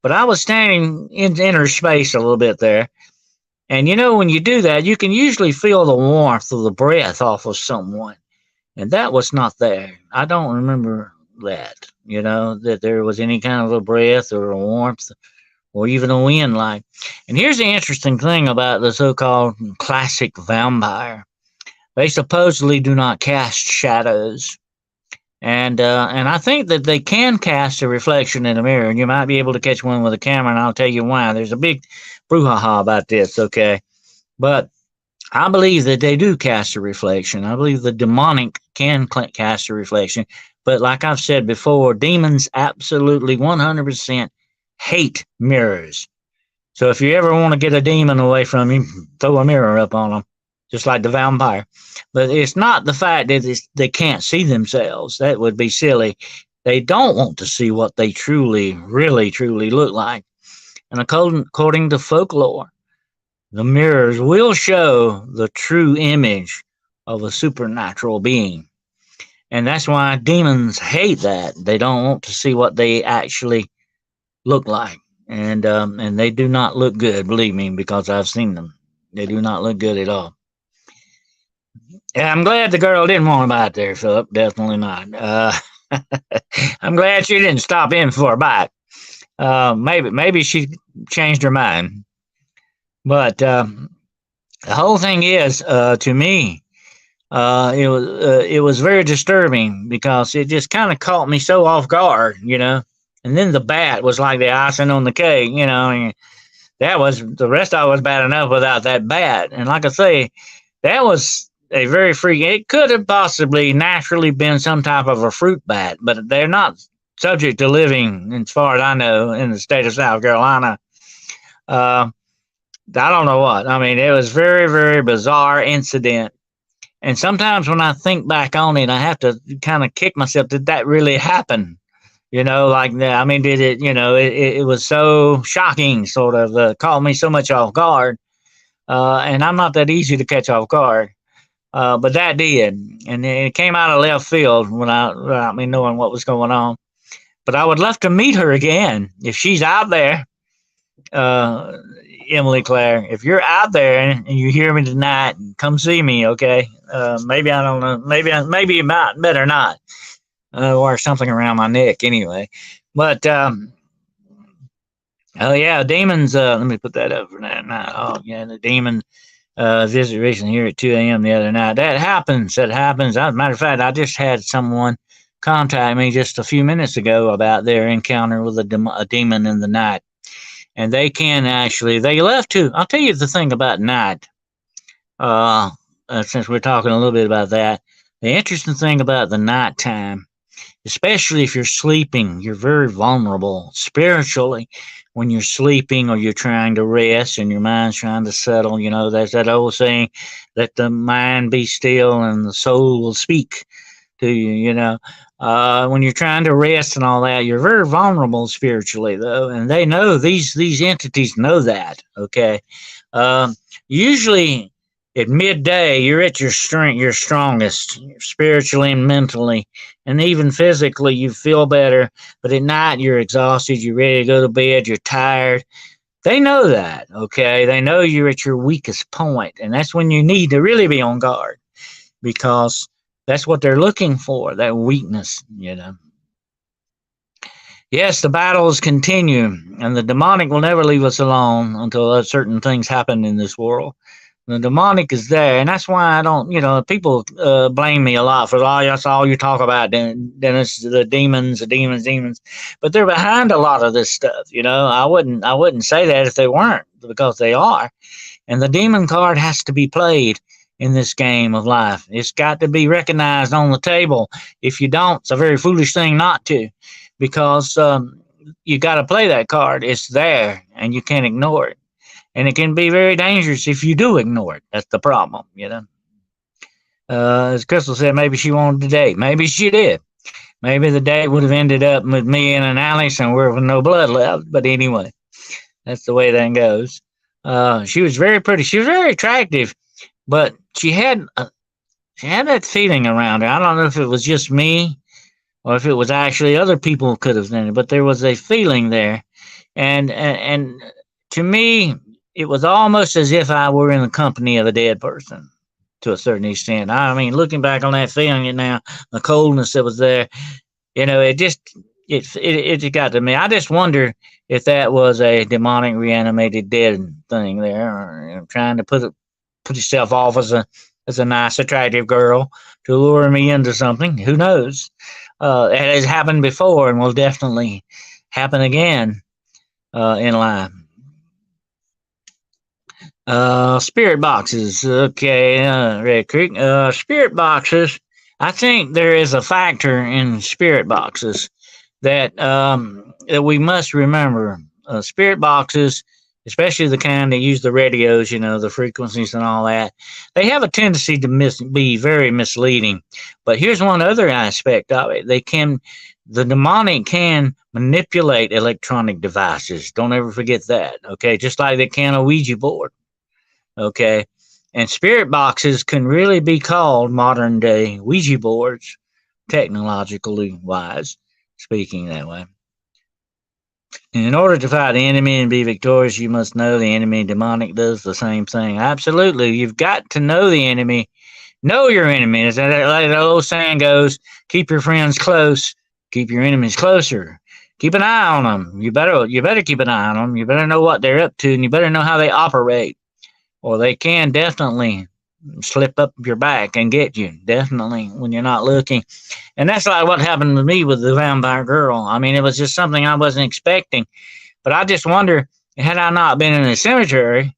but I was standing in her space a little bit there. And when you do that, you can usually feel the warmth of the breath off of someone. And that was not there. I don't remember that, that there was any kind of a breath or a warmth or even a wind like. And here's the interesting thing about the so-called classic vampire. They supposedly do not cast shadows. And I think that they can cast a reflection in a mirror, and you might be able to catch one with a camera, and I'll tell you why. There's a big brouhaha about this, okay? But I believe that they do cast a reflection. I believe the demonic can cast a reflection, But like I've said before, demons absolutely 100% hate mirrors. So if you ever want to get a demon away from you, throw a mirror up on them, just like the vampire. But it's not the fact that they can't see themselves. That would be silly. They don't want to see what they truly, really, truly look like. And according to folklore, the mirrors will show the true image of a supernatural being. And that's why demons hate that. They don't want to see what they actually look like. And they do not look good, believe me, because I've seen them. They do not look good at all. And I'm glad the girl didn't want to bite there, Philip. Definitely not. I'm glad she didn't stop in for a bite. Maybe she changed her mind. But the whole thing is, to me, it was very disturbing because it just kind of caught me so off guard, you know. And then the bat was like the icing on the cake, you know. And that was the rest of it was bad enough without that bat. And like I say, that was a very freaky. It could have possibly naturally been some type of a fruit bat, but they're not subject to living, as far as I know, in the state of South Carolina. I don't know what. I mean, it was very, very bizarre incident. And sometimes when I think back on it, I have to kind of kick myself. Did that really happen? You know, like that. I mean, did it? You know, it was so shocking, sort of caught me so much off guard. And I'm not that easy to catch off guard. But that did, and it came out of left field without me knowing what was going on. But I would love to meet her again if she's out there. Emily Claire, if you're out there and you hear me tonight, come see me, okay? Maybe I don't know. Maybe you might better not wear something around my neck anyway. But oh yeah, demons. Let me put that up for that night. Oh yeah, the demon visit recently here at 2 a.m. the other night. That happens. That happens. As a matter of fact, I just had someone contact me just a few minutes ago about their encounter with a demon in the night. And they can actually, they love to. I'll tell you the thing about night, since we're talking a little bit about that. The interesting thing about the nighttime, especially if you're sleeping, you're very vulnerable spiritually when you're sleeping or you're trying to rest and your mind's trying to settle. You know, there's that old saying, let the mind be still and the soul will speak to you, you know. When you're trying to rest and all that, you're very vulnerable spiritually, though, and they know these entities know that. Okay, usually at midday you're at your strength, your strongest, spiritually and mentally, and even physically you feel better. But at night you're exhausted, you're ready to go to bed, you're tired. They know that. Okay, they know you're at your weakest point, and that's when you need to really be on guard because that's what they're looking for, that weakness, you know. Yes, the battles continue, and the demonic will never leave us alone until certain things happen in this world. The demonic is there, and that's why I don't, you know, people blame me a lot for, oh, that's all you talk about, Dennis, the demons. But they're behind a lot of this stuff, you know. I wouldn't say that if they weren't, because they are. And the demon card has to be played in this game of life. It's got to be recognized on the table. If you don't, it's a very foolish thing not to, because you got to play that card. It's there, and you can't ignore it. And it can be very dangerous if you do ignore it. That's the problem, you know. As Crystal said, maybe she wanted to date. Maybe she did. Maybe the date would have ended up with me and an Alex and we're with no blood left. But anyway, that's the way that goes. She was very pretty. She was very attractive. But she had that feeling around her. I don't know if it was just me or if it was actually other people could have done it, but there was a feeling there. And to me, it was almost as if I were in the company of a dead person to a certain extent. I mean, looking back on that feeling now, the coldness that was there, you know, it just got to me. I just wonder if that was a demonic reanimated dead thing there, or, you know, trying to put yourself off as a nice, attractive girl to lure me into something. Who knows? It has happened before and will definitely happen again in life. Spirit boxes. Okay, Red Creek. Spirit boxes. I think there is a factor in spirit boxes that we must remember. Spirit boxes, especially the kind that use the radios, the frequencies and all that, they have a tendency to be very misleading. But here's one other aspect of it: the demonic can manipulate electronic devices. Don't ever forget that. Okay, just like they can a Ouija board. Okay, and spirit boxes can really be called modern day Ouija boards, technologically wise, speaking that way. In order to fight the enemy and be victorious, you must know the enemy. Demonic does the same thing. Absolutely. You've got to know the enemy. Know your enemy. As that old saying goes, keep your friends close, keep your enemies closer. Keep an eye on them. You better keep an eye on them. You better know what they're up to, and you better know how they operate, or they can definitely slip up your back and get you, definitely, when you're not looking. And that's like what happened to me with the vampire girl. I mean, it was just something I wasn't expecting. But I just wonder, had I not been in a cemetery,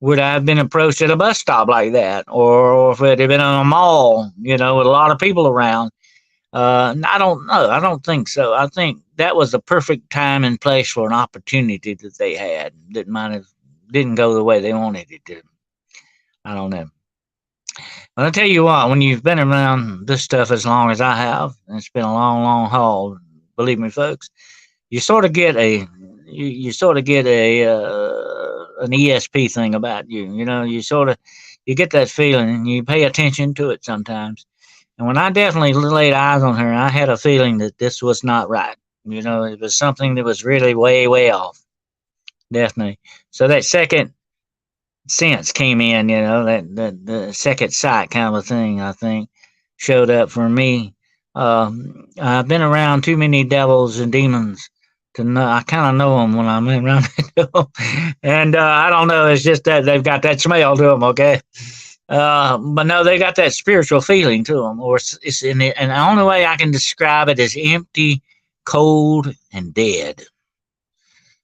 would I have been approached at a bus stop like that? Or if it had been in a mall, with a lot of people around? I don't know. I don't think so. I think that was the perfect time and place for an opportunity that they had that didn't go the way they wanted it to. I don't know. But I'll tell you what, when you've been around this stuff as long as I have, and it's been a long, long haul, believe me, folks, you sort of get a an ESP thing about you. You get that feeling, and you pay attention to it sometimes. And when I definitely laid eyes on her, I had a feeling that this was not right. It was something that was really way, way off. Definitely. So that second sense came in, that the second sight kind of a thing, I think, showed up for me. I've been around too many devils and demons to know. I kind of know them when I'm around them. And I don't know, it's just that they've got that smell to them, okay? But no, they got that spiritual feeling to them, or it's in it, and the only way I can describe it is empty, cold, and dead.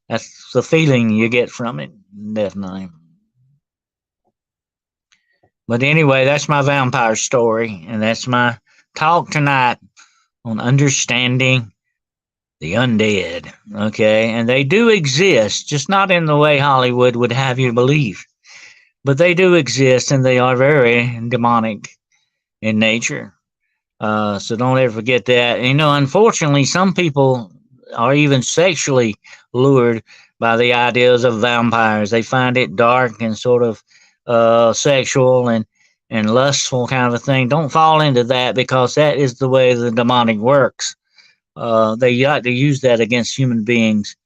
That's the feeling you get from it, definitely. But anyway, that's my vampire story, and that's my talk tonight on understanding the undead. Okay, and they do exist, just not in the way Hollywood would have you believe. But they do exist, and they are very demonic in nature. So don't ever forget that. Unfortunately, some people are even sexually lured by the ideas of vampires. They find it dark and sort of sexual and lustful kind of a thing. Don't fall into that, because that is the way the demonic works. They like to use that against human beings.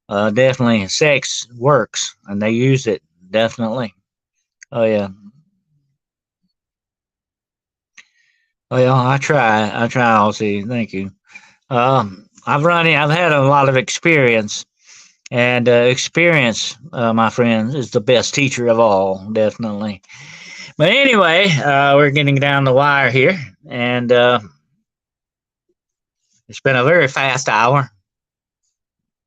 Definitely, sex works, and they use it, definitely. Oh yeah. Oh yeah. I try. I'll thank you. I've had a lot of experience, and experience, my friends, is the best teacher of all, definitely. But anyway, we're getting down the wire here, and it's been a very fast hour.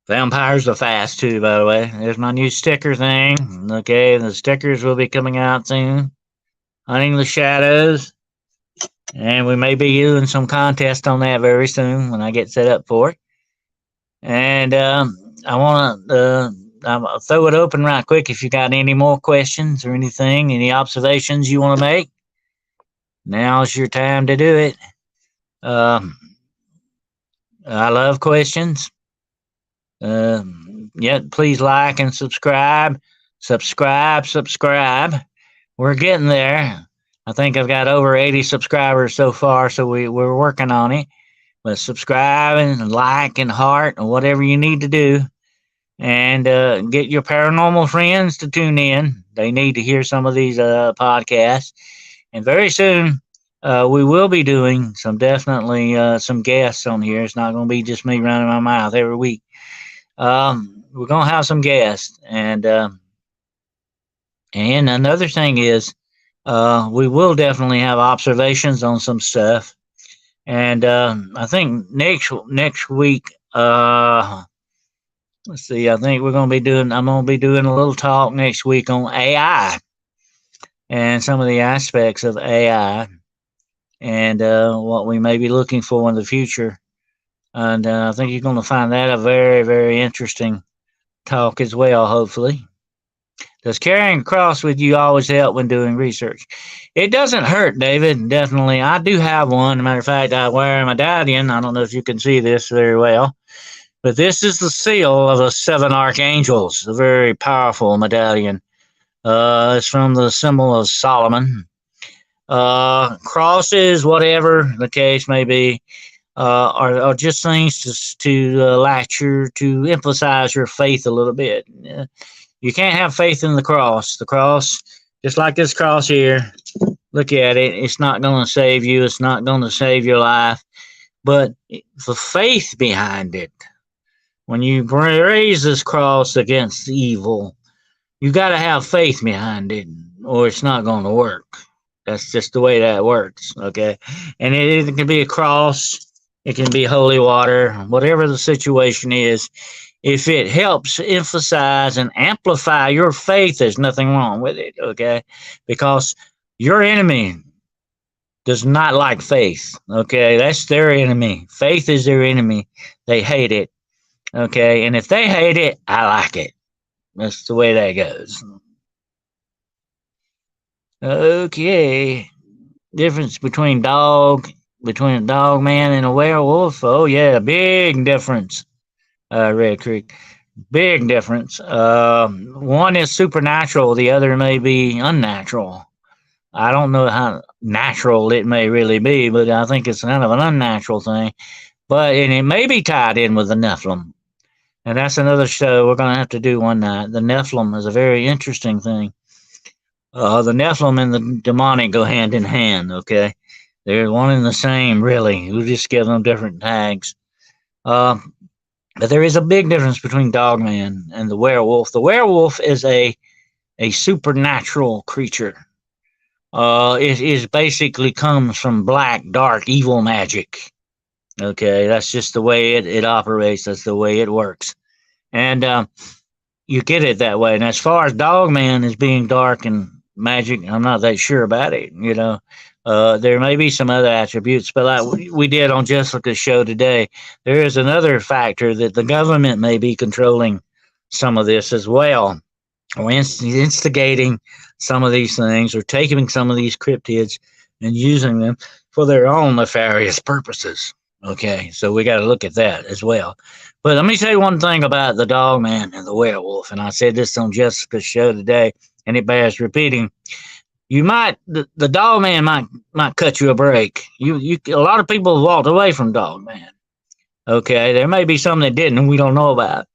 Vampires are fast too, by the way. There's my new sticker thing. Okay, the stickers will be coming out soon. Hunting the Shadows. And we may be doing some contest on that very soon when I get set up for it. And I want to I'll throw it open right quick if you got any more questions or anything, any observations you want to make. Now's your time to do it. I love questions. Please like and subscribe. Subscribe. We're getting there. I think I've got over 80 subscribers so far, so we're working on it. But subscribe and like and heart and whatever you need to do. And get your paranormal friends to tune in. They need to hear some of these podcasts. And very soon, we will be doing some guests on here. It's not going to be just me running my mouth every week. We're going to have some guests. And another thing is, we will definitely have observations on some stuff. And I think next week, let's see, I think I'm going to be doing a little talk next week on AI and some of the aspects of AI. and what we may be looking for in the future. And I think you're going to find that a very, very interesting talk as well, hopefully. Does carrying a cross with you always help when doing research? It doesn't hurt, David, definitely. I do have one. As a matter of fact, I wear a medallion. I don't know if you can see this very well, but this is the seal of the seven archangels, a very powerful medallion. It's from the symbol of Solomon. Crosses, whatever the case may be, are just things to emphasize your faith a little bit. You can't have faith in the cross. The cross, just like this cross here, look at it. It's not going to save you. It's not going to save your life. But the faith behind it, when you raise this cross against evil, you got to have faith behind it, or it's not going to work. That's just the way that works, okay? And it can be a cross, it can be holy water, whatever the situation is. If it helps emphasize and amplify your faith, there's nothing wrong with it, okay? Because your enemy does not like faith, okay? That's their enemy. Faith is their enemy. They hate it, okay? And if they hate it, I like it. That's the way that goes. Okay. Difference between a dog man and a werewolf. Oh yeah, big difference. Red Creek, big difference. One is supernatural. The other may be unnatural. I don't know how natural it may really be, but I think it's kind of an unnatural thing. And it may be tied in with the Nephilim. And that's another show we're going to have to do one night. The Nephilim is a very interesting thing. The Nephilim and the demonic go hand in hand, okay? They're one and the same, really. We just give them different tags. But there is a big difference between Dogman and the werewolf. The werewolf is a supernatural creature. It basically comes from black, dark, evil magic. Okay, that's just the way it operates. That's the way it works. And you get it that way. And as far as Dogman is being dark and magic, I'm not that sure about it. There may be some other attributes, but like we did on Jessica's show today, there is another factor that the government may be controlling some of this as well, or instigating some of these things, or taking some of these cryptids and using them for their own nefarious purposes. Okay, so we got to look at that as well. But let me tell you one thing about the Dogman and the werewolf, and I said this on Jessica's show today, and it bears repeating. The Dogman might cut you a break. A lot of people have walked away from Dogman. Okay, there may be some that didn't, and we don't know about.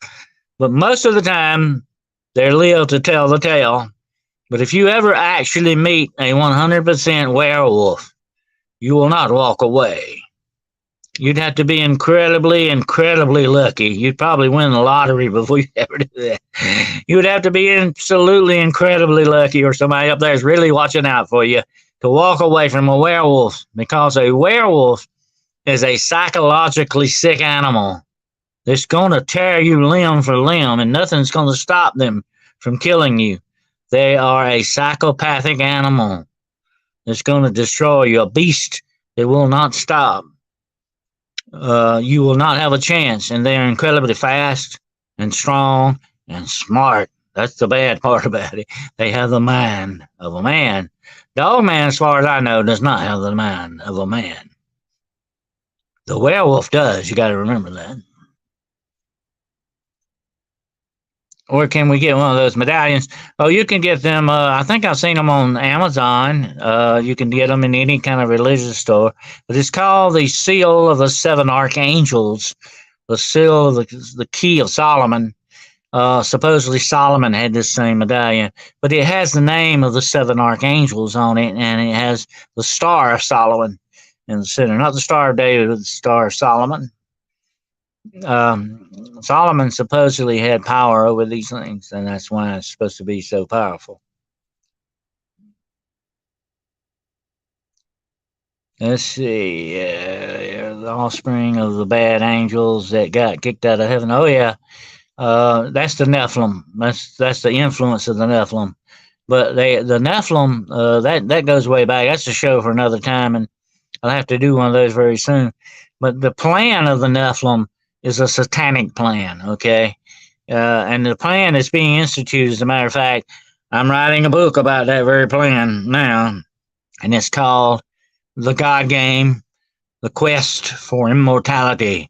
But most of the time, they're live to tell the tale. But if you ever actually meet a 100% werewolf, you will not walk away. You'd have to be incredibly, incredibly lucky. You'd probably win the lottery before you ever do that. You would have to be absolutely incredibly lucky, or somebody up there is really watching out for you, to walk away from a werewolf, because a werewolf is a psychologically sick animal. It's going to tear you limb for limb, and nothing's going to stop them from killing you. They are a psychopathic animal that's going to destroy you, a beast that will not stop. You will not have a chance, and they are incredibly fast and strong and smart. That's the bad part about it. They have the mind of a man. Dogman, as far as I know, does not have the mind of a man. The werewolf does. You got to remember that. Where can we get one of those medallions? Oh, you can get them. I think I've seen them on Amazon. You can get them in any kind of religious store. But it's called the Seal of the Seven Archangels, the seal of the Key of Solomon. Supposedly Solomon had this same medallion, but it has the name of the seven archangels on it, and it has the Star of Solomon in the center. Not the Star of David, but the Star of Solomon. Solomon supposedly had power over these things, and that's why it's supposed to be so powerful. Let's see. The offspring of the bad angels that got kicked out of heaven. Oh yeah, that's the Nephilim. That's the influence of the Nephilim. But the Nephilim, that goes way back. That's a show for another time. And I'll have to do one of those very soon. But the plan of the Nephilim is a satanic plan, okay? And the plan is being instituted. As a matter of fact, I'm writing a book about that very plan now, and it's called The God Game, The Quest for Immortality.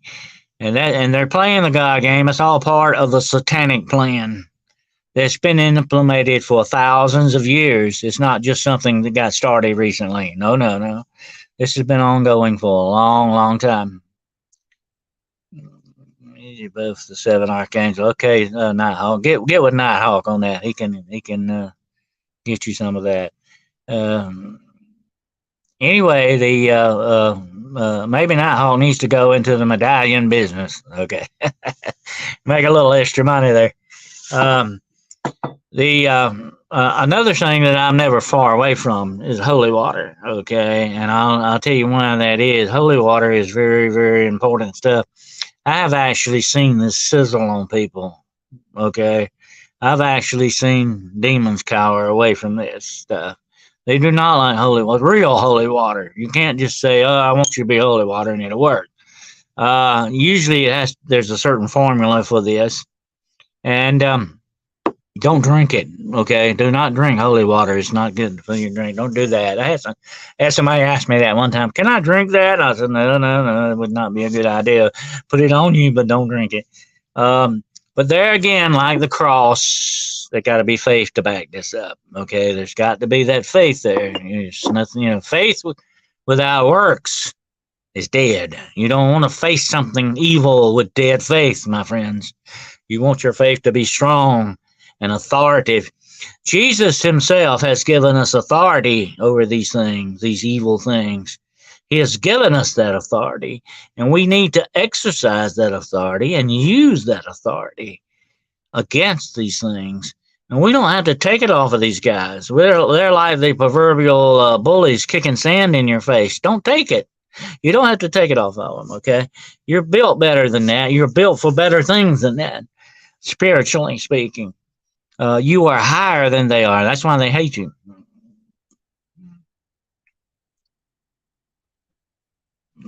And they're playing the God game. It's all part of the satanic plan that's been implemented for thousands of years. It's not just something that got started recently. No, no, no. This has been ongoing for a long, long time. Both the seven archangels. Okay, Nighthawk. Get with Nighthawk on that. He can get you some of that. Anyway, the maybe Nighthawk needs to go into the medallion business. Okay, make a little extra money there. Another thing that I'm never far away from is holy water. Okay, and I'll tell you why that is. Holy water is very, very important stuff. I have actually seen this sizzle on people. Okay, I've actually seen demons cower away from this stuff. They do not like holy water, real holy water. You can't just say, "Oh, I want you to be holy water," and it'll work. Usually, there's a certain formula for this, and don't drink it. Okay, do not drink holy water. It's not good for your drink. Don't do that. I had somebody ask me that one time. Can I drink that? I said, no, no, no. It would not be a good idea. Put it on you, but don't drink it. But there again, like the cross, there got to be faith to back this up. Okay, there's got to be that faith there. There's nothing, faith without works is dead. You don't want to face something evil with dead faith, my friends. You want your faith to be strong and authoritative. Jesus himself has given us authority over these things, these evil things. He has given us that authority, and we need to exercise that authority and use that authority against these things. And we don't have to take it off of these guys. They're like the proverbial bullies kicking sand in your face. Don't take it. You don't have to take it off of them, okay? You're built better than that. You're built for better things than that, spiritually speaking. You are higher than they are. That's why they hate you.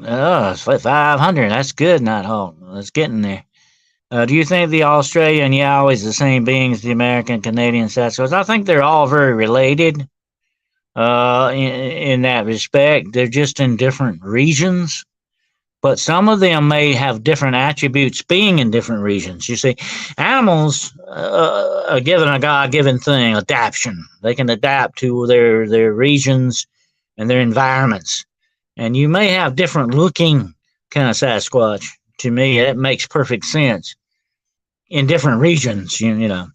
Oh, it's like 500. That's good, Nighthawk. Let's get in there. Do you think the Australian Yowie is the same being as the American, Canadian Sasquatch? I think they're all very related in that respect. They're just in different regions. But some of them may have different attributes being in different regions. You see, animals are given a God-given thing, adaptation. They can adapt to their regions and their environments. And you may have different looking kind of Sasquatch. To me, that makes perfect sense in different regions, you know,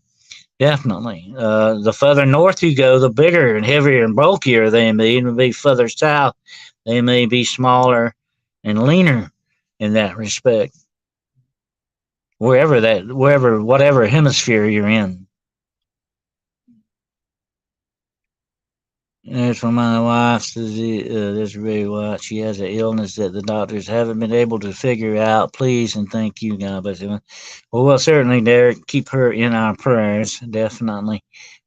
definitely. The further north you go, the bigger and heavier and bulkier they may be. Further south, they may be smaller and leaner in that respect. Whatever hemisphere you're in. As for my wife, this very what she has an illness that the doctors haven't been able to figure out. Please and thank you, God bless you. Well, certainly, Derek, keep her in our prayers. Definitely,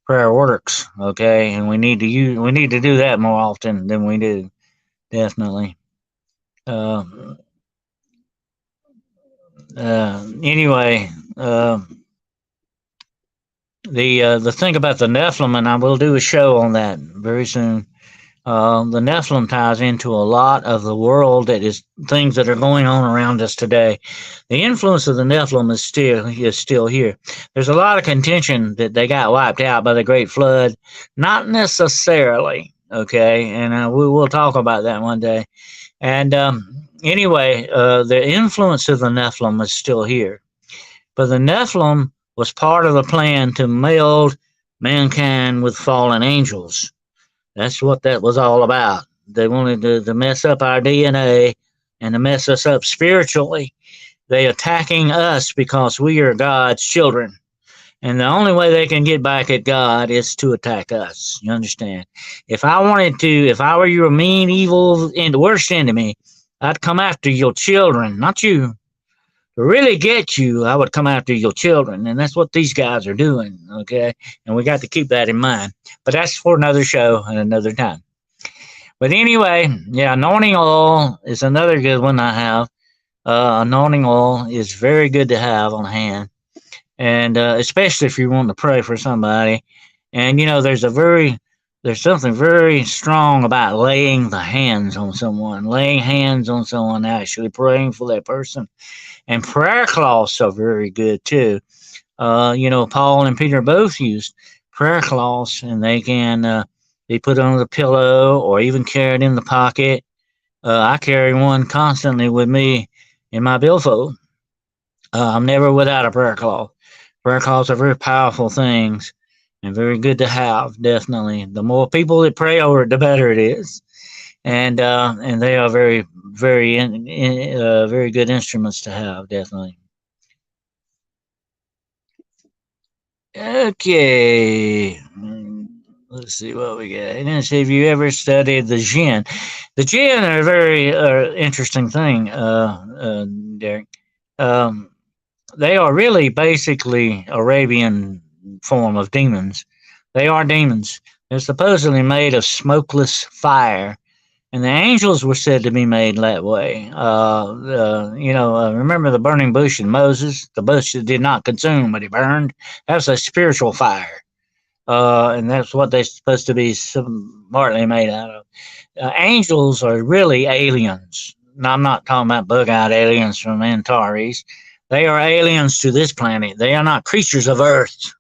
prayer works. Okay, and we need to do that more often than we do. Definitely. Anyway, the thing about the Nephilim, and I will do a show on that very soon. The Nephilim ties into a lot of the world that is things that are going on around us today. The influence of the Nephilim is still here. There's a lot of contention that they got wiped out by the Great Flood. Not necessarily, okay, and we will talk about that one day. And anyway, the influence of the Nephilim is still here. But the Nephilim was part of the plan to meld mankind with fallen angels. That's what that was all about. They wanted to mess up our DNA and to mess us up spiritually. They attacking us because we are God's children. And the only way they can get back at God is to attack us. You understand? If I were your mean, evil, and worst enemy, I'd come after your children, not you. To really get you, I would come after your children. And that's what these guys are doing, okay? And we got to keep that in mind. But that's for another show and another time. But anyway, yeah, anointing oil is another good one I have. Anointing oil is very good to have on hand, and especially if you want to pray for somebody. And there's something very strong about laying the hands on someone, laying hands on someone, actually praying for that person. And prayer cloths are very good too. Paul and Peter both used prayer cloths, and they can be put under the pillow or even carried in the pocket. I carry one constantly with me in my billfold. I'm never without a prayer cloth. Prayer cloths are very powerful things and very good to have. Definitely, the more people that pray over it, the better it is. And they are very very good instruments to have. Definitely. Okay. Let's see what we got. And then see if you ever studied the jinn. The jinn are a very interesting thing, Derek. Um, they are really basically Arabian form of demons. They are demons. They're supposedly made of smokeless fire, and the angels were said to be made that way. Remember the burning bush in Moses? The bush that did not consume, but it burned. That's a spiritual fire, and that's what they're supposed to be partly made out of. Angels are really aliens. Now, I'm not talking about bug-eyed aliens from Antares. They are aliens to this planet. They are not creatures of Earth.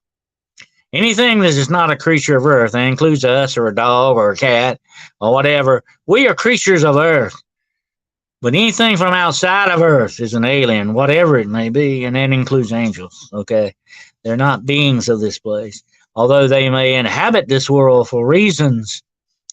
Anything that is not a creature of Earth, that includes us or a dog or a cat or whatever, we are creatures of Earth. But anything from outside of Earth is an alien, whatever it may be, and that includes angels, okay? They're not beings of this place, although they may inhabit this world for reasons,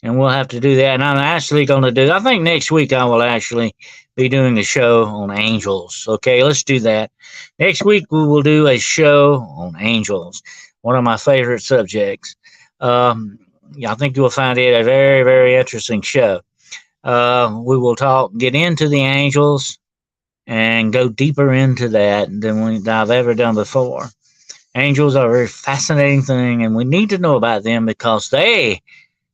and we'll have to do that. And I'm actually going to I think next week I will actually be doing a show on angels, okay? Let's do that. Next week we will do a show on angels, one of my favorite subjects. I think you'll find it a very, very interesting show. We will get into the angels and go deeper into that than I've ever done before. Angels are a very fascinating thing, and we need to know about them because they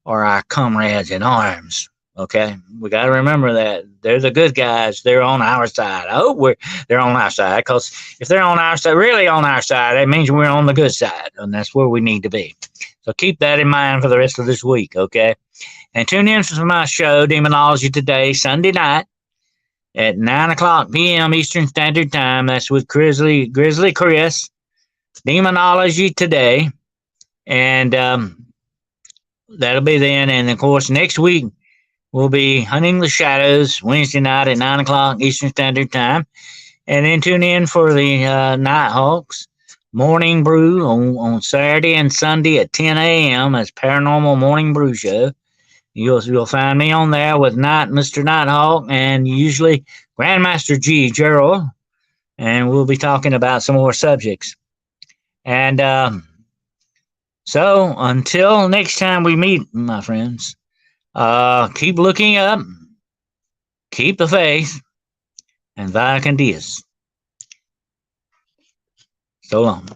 are our comrades in arms. Okay, we got to remember that they're the good guys. They're on our side. I hope they're on our side, because if they're on our side, really on our side, that means we're on the good side, and that's where we need to be. So keep that in mind for the rest of this week. Okay. And tune in for my show, Demonology Today, Sunday night at 9 p.m. Eastern Standard Time. That's with Grizzly Chris, Demonology Today. And that'll be then. And, of course, next week we'll be Hunting the Shadows, Wednesday night at 9 Eastern Standard Time. And then tune in for the Nighthawks Morning Brew on Saturday and Sunday at 10 a.m. That's Paranormal Morning Brew Show. You'll find me on there with Mr. Nighthawk, and usually Grandmaster G. Gerald, and we'll be talking about some more subjects. And so until next time we meet, my friends, keep looking up, keep the faith, and vaya con Dios. So long.